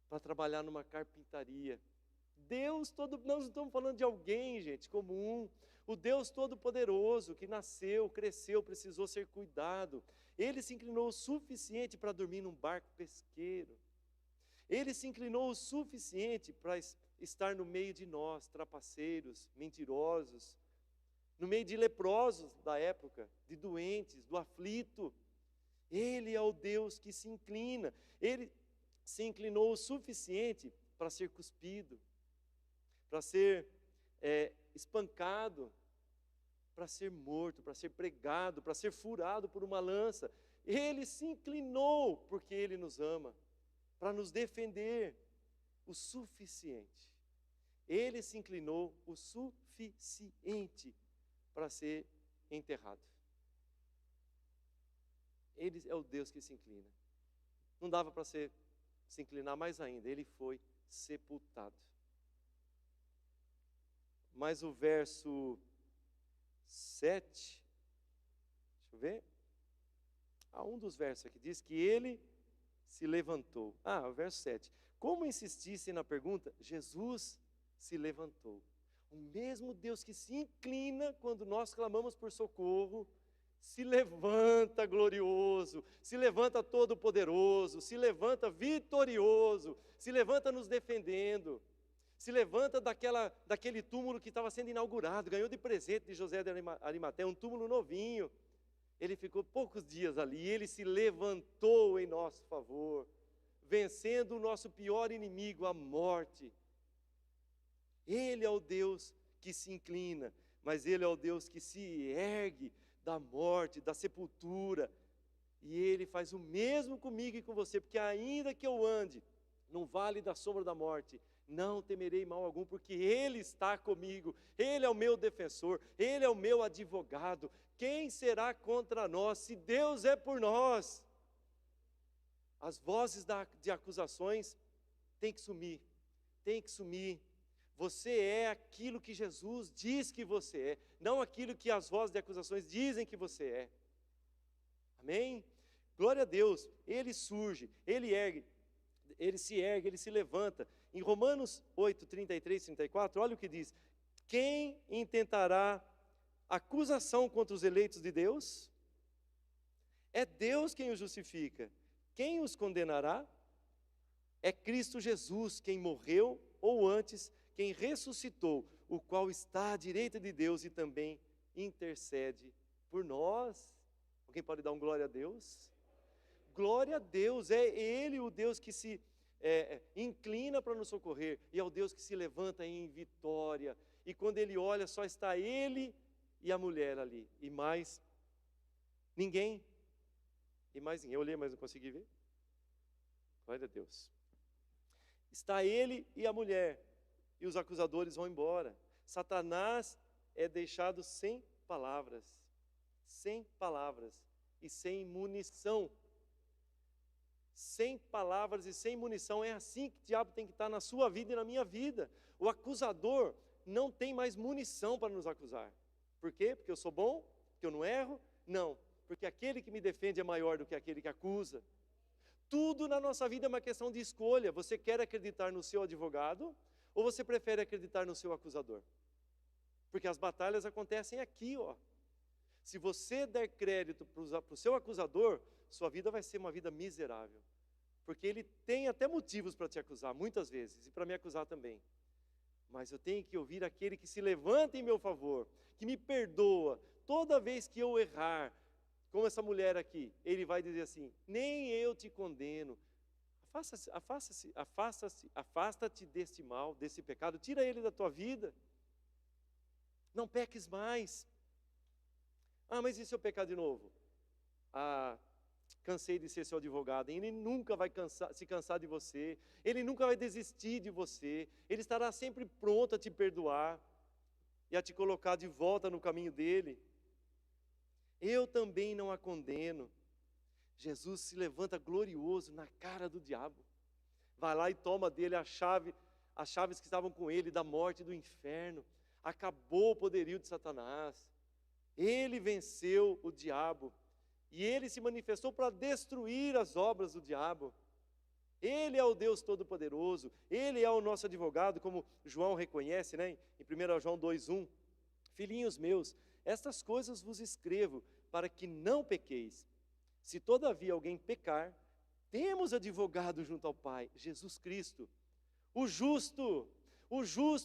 S1: para trabalhar numa carpintaria. Deus todo, nós não estamos falando de alguém, gente, comum. O Deus Todo-Poderoso que nasceu, cresceu, precisou ser cuidado. Ele se inclinou o suficiente para dormir num barco pesqueiro. Ele se inclinou o suficiente para estar no meio de nós, trapaceiros, mentirosos, no meio de leprosos da época, de doentes, do aflito. Ele é o Deus que se inclina. Ele se inclinou o suficiente para ser cuspido, para ser espancado, para ser morto, para ser pregado, para ser furado por uma lança. Ele se inclinou porque Ele nos ama, para nos defender o suficiente. Ele se inclinou o suficiente para ser enterrado. Ele é o Deus que se inclina. Não dava para se inclinar mais ainda, Ele foi sepultado. Mas o verso 7, deixa eu ver. Um dos versos aqui diz que Ele se levantou. O verso 7. Como insistissem na pergunta, Jesus se levantou. O mesmo Deus que se inclina quando nós clamamos por socorro, se levanta glorioso, se levanta todo-poderoso, se levanta vitorioso, se levanta nos defendendo, se levanta daquele túmulo que estava sendo inaugurado, ganhou de presente de José de Arimateia, um túmulo novinho. Ele ficou poucos dias ali, ele se levantou em nosso favor, vencendo o nosso pior inimigo, a morte. Ele é o Deus que se inclina, mas Ele é o Deus que se ergue da morte, da sepultura. E Ele faz o mesmo comigo e com você, porque ainda que eu ande no vale da sombra da morte, não temerei mal algum, porque Ele está comigo, Ele é o meu defensor, Ele é o meu advogado. Quem será contra nós, se Deus é por nós? As vozes de acusações têm que sumir, têm que sumir. Você é aquilo que Jesus diz que você é, não aquilo que as vozes de acusações dizem que você é. Amém? Glória a Deus, Ele surge, Ele ergue, Ele se levanta. Em Romanos 8, 33 e 34, olha o que diz: quem intentará acusação contra os eleitos de Deus? É Deus quem os justifica. Quem os condenará? É Cristo Jesus quem morreu, ou antes, quem ressuscitou, o qual está à direita de Deus e também intercede por nós. Alguém pode dar um glória a Deus? Glória a Deus, é Ele o Deus que se inclina para nos socorrer, e é o Deus que se levanta em vitória, e quando Ele olha, só está Ele e a mulher ali, e mais ninguém. Eu olhei, mas não consegui ver. Glória a Deus. Está Ele e a mulher, e os acusadores vão embora. Satanás é deixado sem palavras e sem munição. Sem palavras e sem munição. É assim que o diabo tem que estar na sua vida e na minha vida. O acusador não tem mais munição para nos acusar. Por quê? Porque eu sou bom? Porque eu não erro? Não, porque aquele que me defende é maior do que aquele que acusa. Tudo na nossa vida é uma questão de escolha. Você quer acreditar no seu advogado ou você prefere acreditar no seu acusador? Porque as batalhas acontecem aqui, ó. Se você der crédito para o seu acusador, sua vida vai ser uma vida miserável. Porque ele tem até motivos para te acusar, muitas vezes, e para me acusar também. Mas eu tenho que ouvir aquele que se levanta em meu favor, que me perdoa toda vez que eu errar. Como essa mulher aqui, ele vai dizer assim: nem eu te condeno. Afasta-te deste mal, desse pecado, tira ele da tua vida. Não peques mais. Mas e se eu pecar de novo? Cansei de ser seu advogado. Ele nunca vai se cansar de você, ele nunca vai desistir de você, ele estará sempre pronto a te perdoar e a te colocar de volta no caminho dele. Eu também não a condeno. Jesus se levanta glorioso na cara do diabo, vai lá e toma dele as chaves que estavam com ele da morte e do inferno. Acabou o poderio de Satanás. Ele venceu o diabo e ele se manifestou para destruir as obras do diabo. Ele é o Deus Todo-Poderoso, Ele é o nosso advogado, como João reconhece, né? Em 1 João 2,1. Filhinhos meus, estas coisas vos escrevo para que não pequeis. Se todavia alguém pecar, temos advogado junto ao Pai, Jesus Cristo. O justo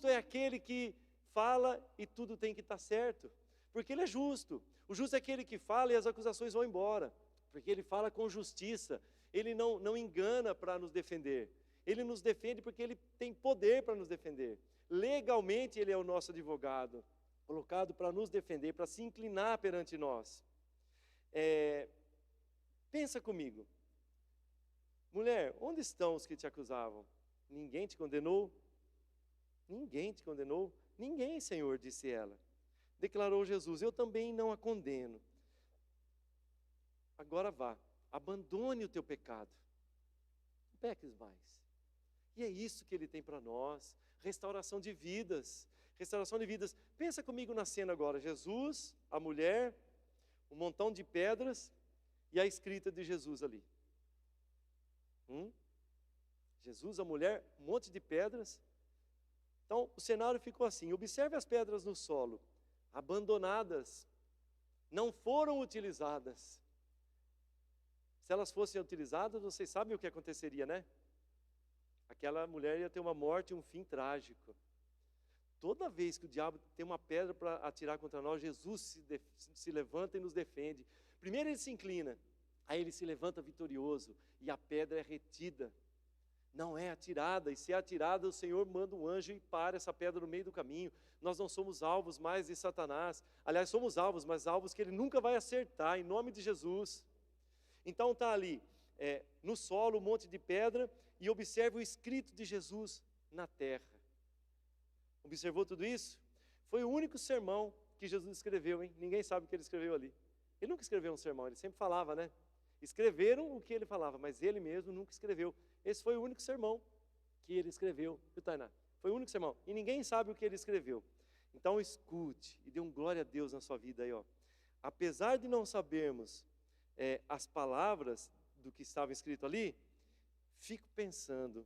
S1: é aquele que fala e tudo tem que estar certo, porque ele é justo. O justo é aquele que fala e as acusações vão embora, porque ele fala com justiça. Ele não engana para nos defender. Ele nos defende porque ele tem poder para nos defender. Legalmente ele é o nosso advogado. colocado para nos defender, para se inclinar perante nós. Pensa comigo. Mulher, onde estão os que te acusavam? Ninguém te condenou? Ninguém te condenou? Ninguém, Senhor, disse ela. Declarou Jesus, eu também não a condeno. Agora vá, abandone o teu pecado. Não peques mais. E é isso que Ele tem para nós, restauração de vidas. Restauração de vidas. Pensa comigo na cena agora, Jesus, a mulher, um montão de pedras e a escrita de Jesus ali. Jesus, a mulher, um monte de pedras. Então, o cenário ficou assim, observe as pedras no solo, abandonadas, não foram utilizadas. Se elas fossem utilizadas, vocês sabem o que aconteceria, né? Aquela mulher ia ter uma morte, um fim trágico. Toda vez que o diabo tem uma pedra para atirar contra nós, Jesus se levanta e nos defende. Primeiro ele se inclina, aí ele se levanta vitorioso e a pedra é retida. Não é atirada, e se é atirada, o Senhor manda um anjo e para essa pedra no meio do caminho. Nós não somos alvos mais de Satanás. Aliás, somos alvos, mas alvos que ele nunca vai acertar, em nome de Jesus. Então está ali, no solo, um monte de pedra, e observe o escrito de Jesus na terra. Observou tudo isso? Foi o único sermão que Jesus escreveu, hein? Ninguém sabe o que ele escreveu ali. Ele nunca escreveu um sermão, ele sempre falava, né? Escreveram o que ele falava, mas ele mesmo nunca escreveu. Esse foi o único sermão que ele escreveu, viu, Tainá? Foi o único sermão, e ninguém sabe o que ele escreveu. Então escute, e dê um glória a Deus na sua vida aí, ó. Apesar de não sabermos as palavras do que estava escrito ali, fico pensando,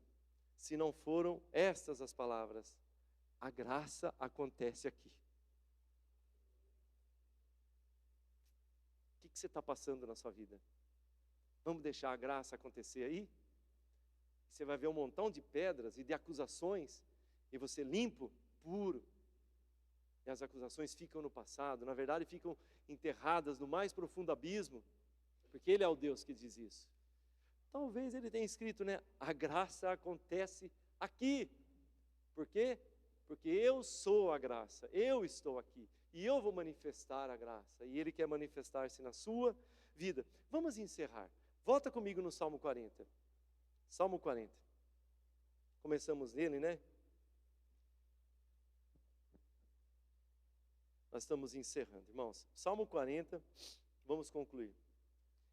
S1: se não foram estas as palavras, a graça acontece aqui. O que você está passando na sua vida? Vamos deixar a graça acontecer aí? Você vai ver um montão de pedras e de acusações, e você limpo, puro. E as acusações ficam no passado, na verdade ficam enterradas no mais profundo abismo, porque Ele é o Deus que diz isso. Talvez Ele tenha escrito, né? A graça acontece aqui. Por quê? Porque eu sou a graça, eu estou aqui, e eu vou manifestar a graça, e Ele quer manifestar-se na sua vida. Vamos encerrar. Volta comigo no Salmo 40. Salmo 40. Começamos nele, né? Nós estamos encerrando, irmãos. Salmo 40, vamos concluir.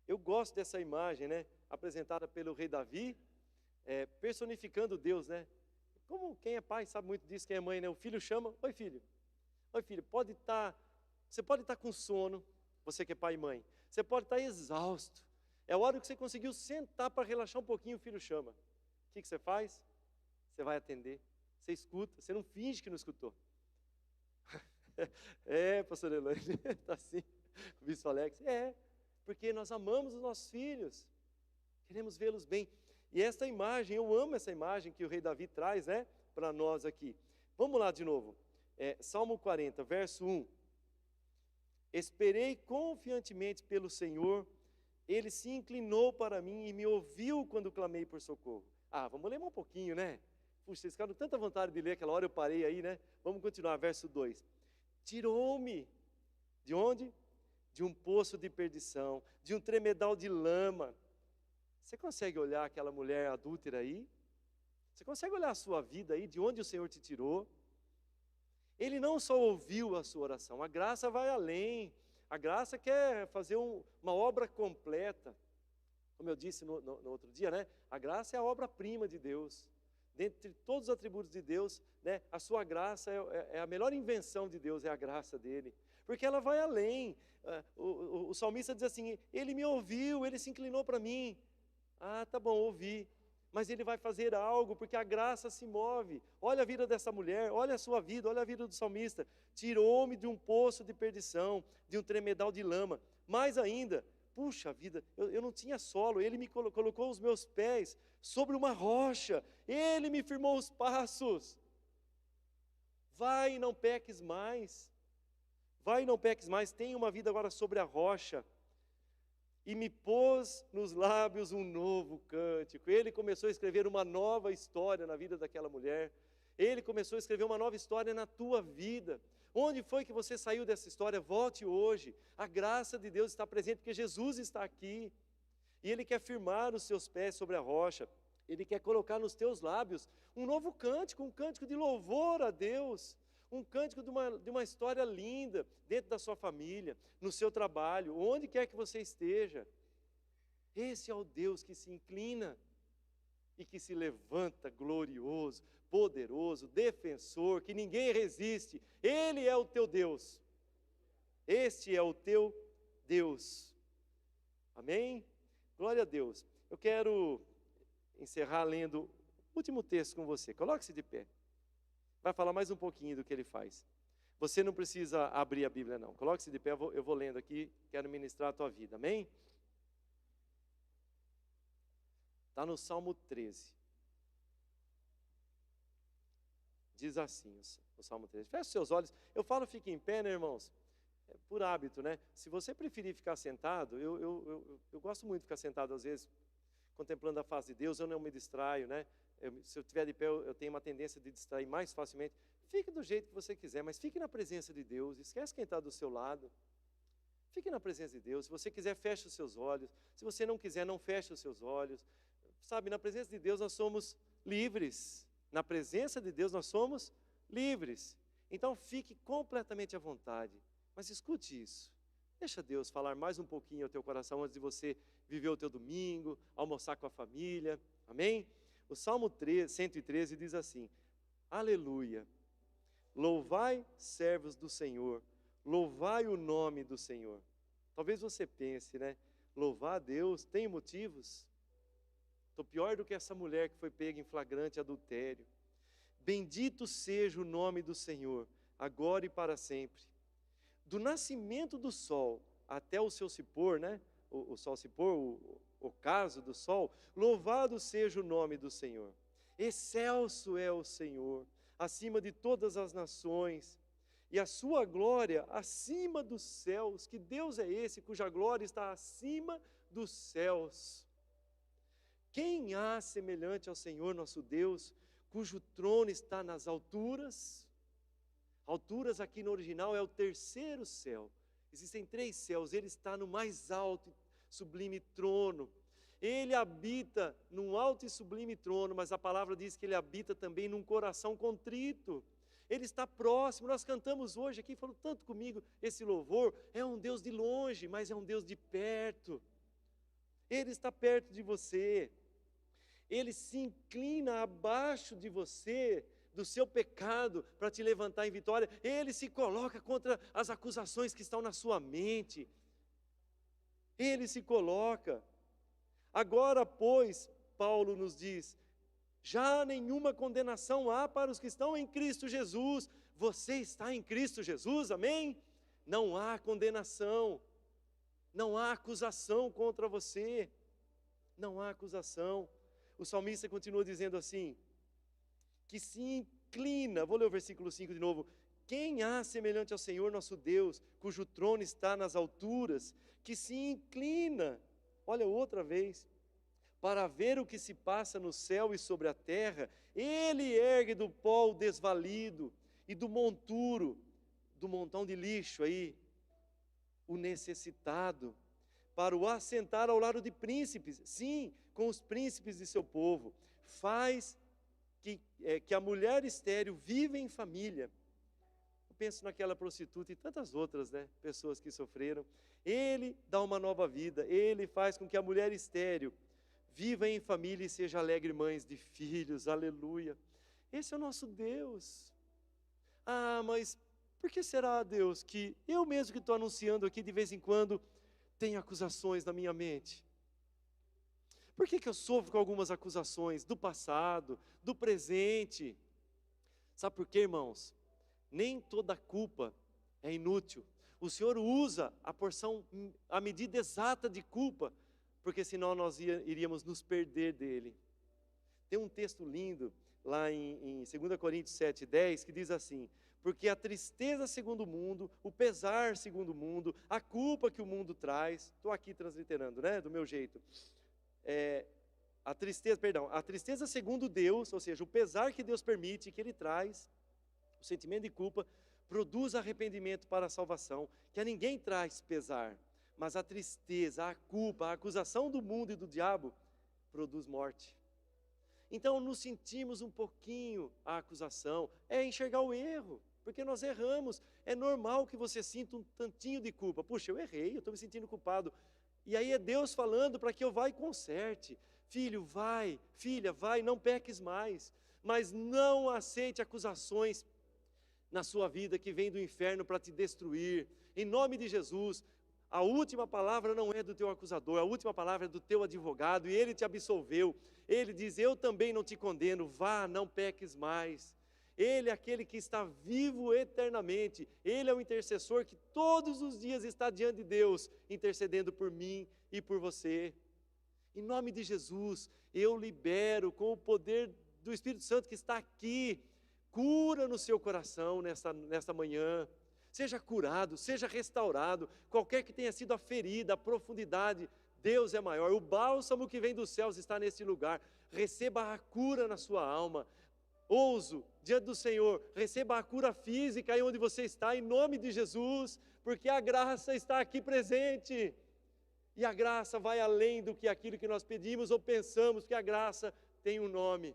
S1: Eu gosto dessa imagem, né? Apresentada pelo rei Davi, personificando Deus, né? Como quem é pai sabe muito disso, quem é mãe, né? O filho chama, oi filho, você pode estar com sono, você que é pai e mãe, você pode estar exausto, é a hora que você conseguiu sentar para relaxar um pouquinho, o filho chama. O que você faz? Você vai atender, você escuta, você não finge que não escutou. Pastor Elaine, está assim, o bispo Alex, porque nós amamos os nossos filhos, queremos vê-los bem. E esta imagem, eu amo essa imagem que o rei Davi traz, né, para nós aqui. Vamos lá de novo. Salmo 40, verso 1. Esperei confiantemente pelo Senhor, Ele se inclinou para mim e me ouviu quando clamei por socorro. Vamos ler um pouquinho, né? Puxa, vocês ficaram com tanta vontade de ler, aquela hora eu parei aí, né? Vamos continuar, verso 2. Tirou-me, de onde? De um poço de perdição, de um tremedal de lama. Você consegue olhar aquela mulher adúltera aí? Você consegue olhar a sua vida aí, de onde o Senhor te tirou? Ele não só ouviu a sua oração, a graça vai além. A graça quer fazer uma obra completa. Como eu disse no outro dia, né? A graça é a obra-prima de Deus. Dentre todos os atributos de Deus, né? A sua graça é a melhor invenção de Deus, é a graça dele. Porque ela vai além. O salmista diz assim, Ele me ouviu, Ele se inclinou para mim. Tá bom, ouvi, mas Ele vai fazer algo, porque a graça se move. Olha a vida dessa mulher, olha a sua vida, olha a vida do salmista. Tirou-me de um poço de perdição, de um tremedal de lama. Mais ainda, puxa vida, eu não tinha solo, Ele me colocou os meus pés sobre uma rocha, Ele me firmou os passos. Vai e não peques mais, vai e não peques mais, tenha uma vida agora sobre a rocha. E me pôs nos lábios um novo cântico. Ele começou a escrever uma nova história na vida daquela mulher. Ele começou a escrever uma nova história na tua vida. Onde foi que você saiu dessa história? Volte hoje. A graça de Deus está presente, porque Jesus está aqui. E Ele quer firmar os seus pés sobre a rocha. Ele quer colocar nos teus lábios um novo cântico, um cântico de louvor a Deus. Um cântico de uma história linda, dentro da sua família, no seu trabalho, onde quer que você esteja. Esse é o Deus que se inclina e que se levanta glorioso, poderoso, defensor, que ninguém resiste. Ele é o teu Deus. Este é o teu Deus. Amém? Glória a Deus. Eu quero encerrar lendo o último texto com você. Coloque-se de pé. Vai falar mais um pouquinho do que ele faz. Você não precisa abrir a Bíblia, não. Coloque-se de pé, eu vou lendo aqui, quero ministrar a tua vida. Amém? Está no Salmo 13. Diz assim, o Salmo 13. Feche seus olhos. Eu falo, fique em pé, né, irmãos? É por hábito, né? Se você preferir ficar sentado, eu gosto muito de ficar sentado, às vezes, contemplando a face de Deus, eu não me distraio, né? Se eu estiver de pé, eu tenho uma tendência de distrair mais facilmente. Fique do jeito que você quiser, mas fique na presença de Deus. Esquece quem está do seu lado. Fique na presença de Deus. Se você quiser, feche os seus olhos. Se você não quiser, não feche os seus olhos. Sabe, na presença de Deus nós somos livres. Na presença de Deus nós somos livres. Então fique completamente à vontade. Mas escute isso. Deixa Deus falar mais um pouquinho ao teu coração antes de você viver o teu domingo, almoçar com a família. Amém? O Salmo 113 diz assim: Aleluia, louvai servos do Senhor, louvai o nome do Senhor. Talvez você pense, né? Louvar a Deus, tem motivos? Estou pior do que essa mulher que foi pega em flagrante adultério. Bendito seja o nome do Senhor, agora e para sempre. Do nascimento do sol até o seu se pôr, né? O sol se pôr, o ocaso do sol, louvado seja o nome do Senhor. Excelso é o Senhor, acima de todas as nações, e a sua glória acima dos céus. Que Deus é esse cuja glória está acima dos céus? Quem há semelhante ao Senhor nosso Deus, cujo trono está nas alturas? Alturas aqui no original é o terceiro céu. Existem 3 céus, ele está no mais alto e sublime trono. Ele habita num alto e sublime trono, mas a palavra diz que ele habita também num coração contrito. Ele está próximo. Nós cantamos hoje aqui, falou tanto comigo, esse louvor é um Deus de longe, mas é um Deus de perto. Ele está perto de você. Ele se inclina abaixo de você, do seu pecado, para te levantar em vitória. Ele se coloca contra as acusações que estão na sua mente. Ele se coloca. Agora, pois, Paulo nos diz, já nenhuma condenação há para os que estão em Cristo Jesus. Você está em Cristo Jesus, amém? Não há condenação, não há acusação contra você, não há acusação. O salmista continua dizendo assim, que se inclina, vou ler o versículo 5 de novo, quem há semelhante ao Senhor nosso Deus, cujo trono está nas alturas, que se inclina, olha outra vez, para ver o que se passa no céu e sobre a terra. Ele ergue do pó o desvalido e do monturo, do montão de lixo aí, o necessitado, para o assentar ao lado de príncipes, sim, com os príncipes de seu povo. Faz que a mulher estéril vive em família. Eu penso naquela prostituta e tantas outras, né, pessoas que sofreram. Ele dá uma nova vida, ele faz com que a mulher estéril viva em família e seja alegre mãe de filhos, aleluia. Esse é o nosso Deus. Ah, mas por que será, Deus, que eu mesmo que estou anunciando aqui de vez em quando, tenho acusações na minha mente? Por que eu sofro com algumas acusações do passado, do presente? Sabe por quê, irmãos? Nem toda culpa é inútil. O Senhor usa a porção, a medida exata de culpa, porque senão nós iríamos nos perder dele. Tem um texto lindo lá em 2 Coríntios 7:10 que diz assim: porque a tristeza segundo o mundo, o pesar segundo o mundo, a culpa que o mundo traz, estou aqui transliterando, né, do meu jeito, a tristeza segundo Deus, ou seja, o pesar que Deus permite, que Ele traz, o sentimento de culpa, produz arrependimento para a salvação, que a ninguém traz pesar, mas a tristeza, a culpa, a acusação do mundo e do diabo, produz morte. Então, nos sentimos um pouquinho a acusação, é enxergar o erro, porque nós erramos. É normal que você sinta um tantinho de culpa. Puxa, eu errei, eu estou me sentindo culpado. E aí é Deus falando para que eu vá e conserte. Filho, vai, filha, vai, não peques mais. Mas não aceite acusações na sua vida que vêm do inferno para te destruir. Em nome de Jesus, a última palavra não é do teu acusador, a última palavra é do teu advogado, e ele te absolveu. Ele diz, eu também não te condeno, vá, não peques mais. Ele é aquele que está vivo eternamente, Ele é o intercessor que todos os dias está diante de Deus, intercedendo por mim e por você. Em nome de Jesus, eu libero com o poder do Espírito Santo que está aqui, cura no seu coração nesta manhã. Seja curado, seja restaurado, qualquer que tenha sido a ferida, a profundidade, Deus é maior. O bálsamo que vem dos céus está nesse lugar. Receba a cura na sua alma. Ouso diante do Senhor, receba a cura física aí onde você está, em nome de Jesus, porque a graça está aqui presente. E a graça vai além do que aquilo que nós pedimos ou pensamos, que a graça tem um nome.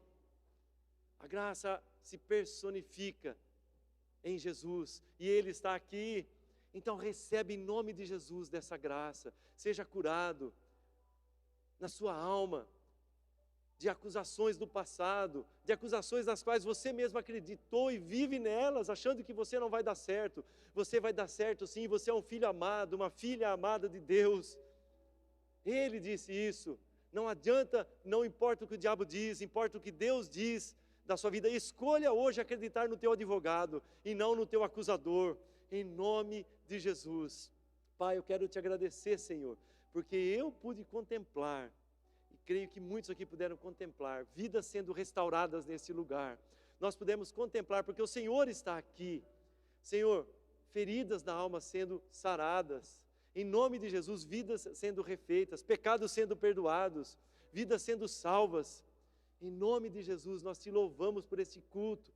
S1: A graça se personifica em Jesus, e Ele está aqui. Então recebe em nome de Jesus dessa graça, seja curado na sua alma, de acusações do passado, de acusações nas quais você mesmo acreditou e vive nelas, achando que você não vai dar certo. Você vai dar certo sim, você é um filho amado, uma filha amada de Deus. Ele disse isso. Não adianta, não importa o que o diabo diz, importa o que Deus diz da sua vida. Escolha hoje acreditar no teu advogado e não no teu acusador, em nome de Jesus. Pai, eu quero te agradecer, Senhor, porque eu pude contemplar, e creio que muitos aqui puderam contemplar, vidas sendo restauradas nesse lugar. Nós pudemos contemplar, porque o Senhor está aqui. Senhor, feridas da alma sendo saradas, em nome de Jesus, vidas sendo refeitas, pecados sendo perdoados, vidas sendo salvas. Em nome de Jesus, nós te louvamos por esse culto.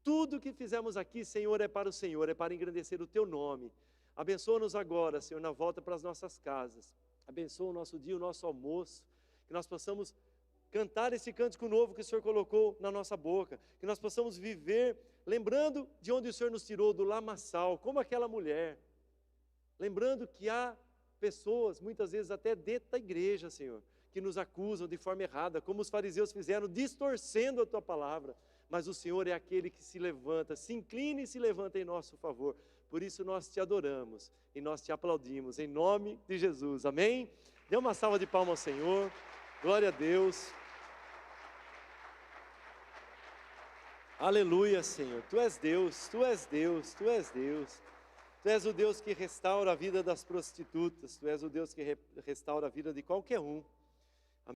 S1: Tudo que fizemos aqui, Senhor, é para o Senhor, é para engrandecer o teu nome. Abençoa-nos agora, Senhor, na volta para as nossas casas. Abençoa o nosso dia, o nosso almoço, que nós possamos cantar esse cântico novo que o Senhor colocou na nossa boca, que nós possamos viver lembrando de onde o Senhor nos tirou, do lamaçal, como aquela mulher. Lembrando que há pessoas, muitas vezes até dentro da igreja, Senhor, que nos acusam de forma errada, como os fariseus fizeram, distorcendo a tua palavra. Mas o Senhor é aquele que se levanta, se inclina e se levanta em nosso favor. Por isso nós te adoramos e nós te aplaudimos, em nome de Jesus. Amém? Dê uma salva de palmas ao Senhor. Glória a Deus. Aleluia, Senhor. Tu és Deus, Tu és Deus, Tu és Deus. Tu és o Deus que restaura a vida das prostitutas. Tu és o Deus que restaura a vida de qualquer um.